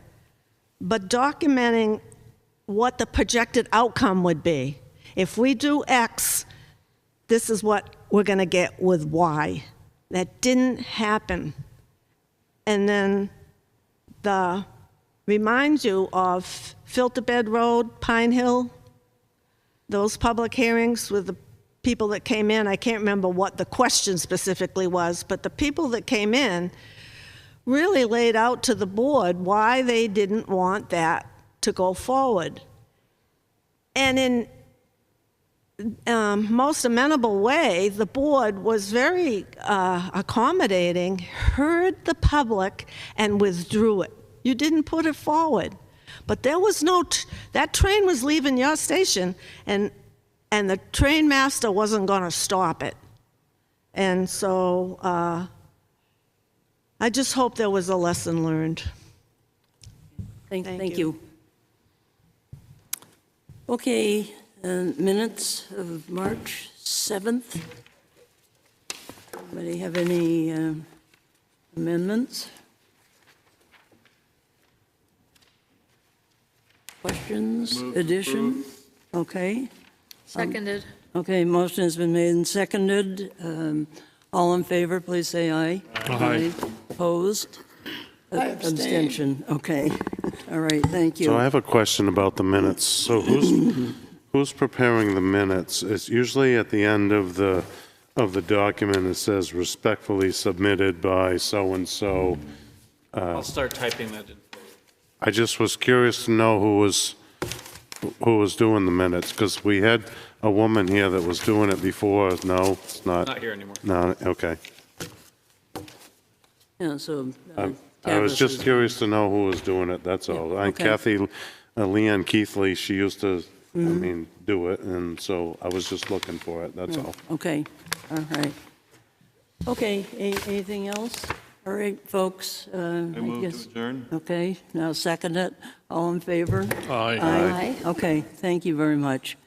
but documenting what the projected outcome would be. If we do X, this is what we're going to get with Y. That didn't happen. And then remind you of Filter Bed Road, Pine Hill, those public hearings with the people that came in. I can't remember what the question specifically was, but the people that came in really laid out to the board why they didn't want that to go forward. And in most amenable way, the board was very accommodating, heard the public, and withdrew it. You didn't put it forward. But there was no, that train was leaving your station, and the train master wasn't going to stop it. And so I just hope there was a lesson learned. Thank you. Okay, minutes of March 7th. Anybody have any amendments? Questions, addition? Okay. Seconded. Okay, motion has been made and seconded. All in favor, please say aye. Aye. Opposed? I abstain. Abstention, okay. All right, thank you. So I have a question about the minutes. So who's preparing the minutes? It's usually at the end of the document, it says respectfully submitted by so-and-so. I'll start typing that in. I just was curious to know who was doing the minutes, because we had a woman here that was doing it before. No, it's not. Not here anymore. No, okay. Yeah, so. I was Tavis just is- curious to know who was doing it, that's all. okay. Kathy, Leanne Keithley, she used to, I mean, do it, and so I was just looking for it, that's all. Okay, all right. Okay, anything else? All right, folks. I move to adjourn. Okay, now second it. All in favor? Aye. Aye. Okay, thank you very much.